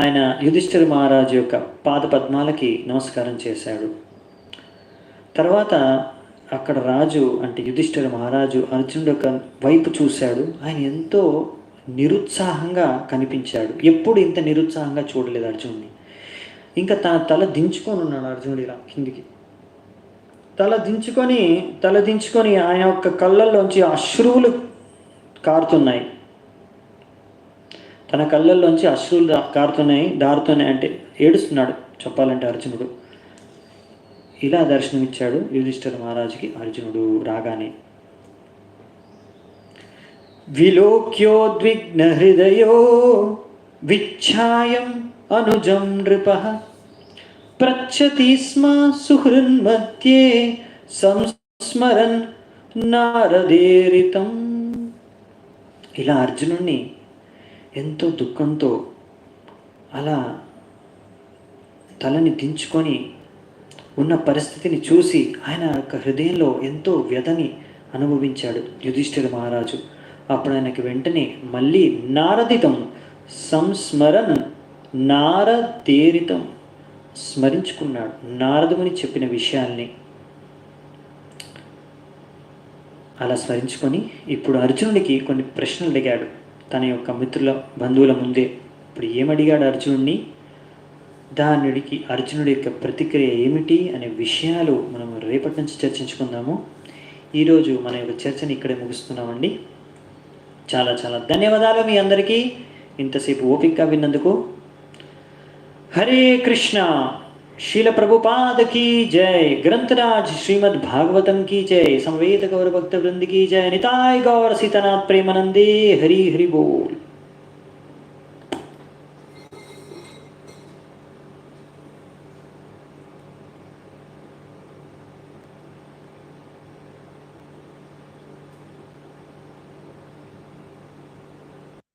ఆయన యుధిష్ఠిర మహారాజు యొక్క పాదపద్మాలకి నమస్కారం చేశాడు. తర్వాత అక్కడ రాజు అంటే యుధిష్ఠిర మహారాజు అర్జునుడు యొక్క వైపు చూశాడు. ఆయన ఎంతో నిరుత్సాహంగా కనిపించాడు. ఎప్పుడు ఇంత నిరుత్సాహంగా చూడలేదు అర్జునుడిని. ఇంకా తన తల దించుకొని ఉన్నాడు అర్జునుడు, ఇలా కిందికి తల దించుకొని ఆయన యొక్క కళ్ళల్లోంచి అశ్రువులు కారుతున్నాయి. తన కళ్ళల్లోంచి అశ్రువులు దారుతున్నాయి అంటే ఏడుస్తున్నాడు చెప్పాలంటే అర్జునుడు. ఇలా దర్శనమిచ్చాడు యుధిష్ఠిర మహారాజుకి అర్జునుడు రాగానే. విలోక్యోద్విగ్న హృదయో విచ్ఛాయం అనుజం నృపః పృచ్చతి స్మ సుహృన్మధ్యే సంస్మరన్ నారదేరితం. ఇలా అర్జునుణ్ణి ఎంతో దుఃఖంతో అలా తలని దించుకొని ఉన్న పరిస్థితిని చూసి ఆయన యొక్క హృదయంలో ఎంతో వ్యధని అనుభవించాడు యుధిష్ఠిర మహారాజు. అప్పుడు ఆయనకి వెంటనే మళ్ళీ నారదితం సంస్మరన్ నారదేరితం స్మరించుకున్నాడు నారదుని చెప్పిన విషయాల్ని. అలా స్మరించుకొని ఇప్పుడు అర్జునుడికి కొన్ని ప్రశ్నలు అడిగాడు తన యొక్క మిత్రుల బంధువుల ముందే. ఇప్పుడు ఏమడిగాడు అర్జునుడిని, దానికి అర్జునుడి యొక్క ప్రతిక్రియ ఏమిటి అనే విషయాలు మనం రేపటి నుంచి చర్చించుకుందాము. ఈరోజు మన యొక్క చర్చని ఇక్కడే ముగిస్తున్నామండి. చాలా చాలా ధన్యవాదాలు మీ అందరికీ ఇంతసేపు ఓపికగా విన్నందుకు. హరే కృష్ణ. शील प्रभुपाद की जय. ग्रंथराज श्रीमद् भागवतम की जय. समवेत गौर भक्त वृंद की जय. निताय गौर सीतानाथ प्रेमानंदे. हरि हरि बोल.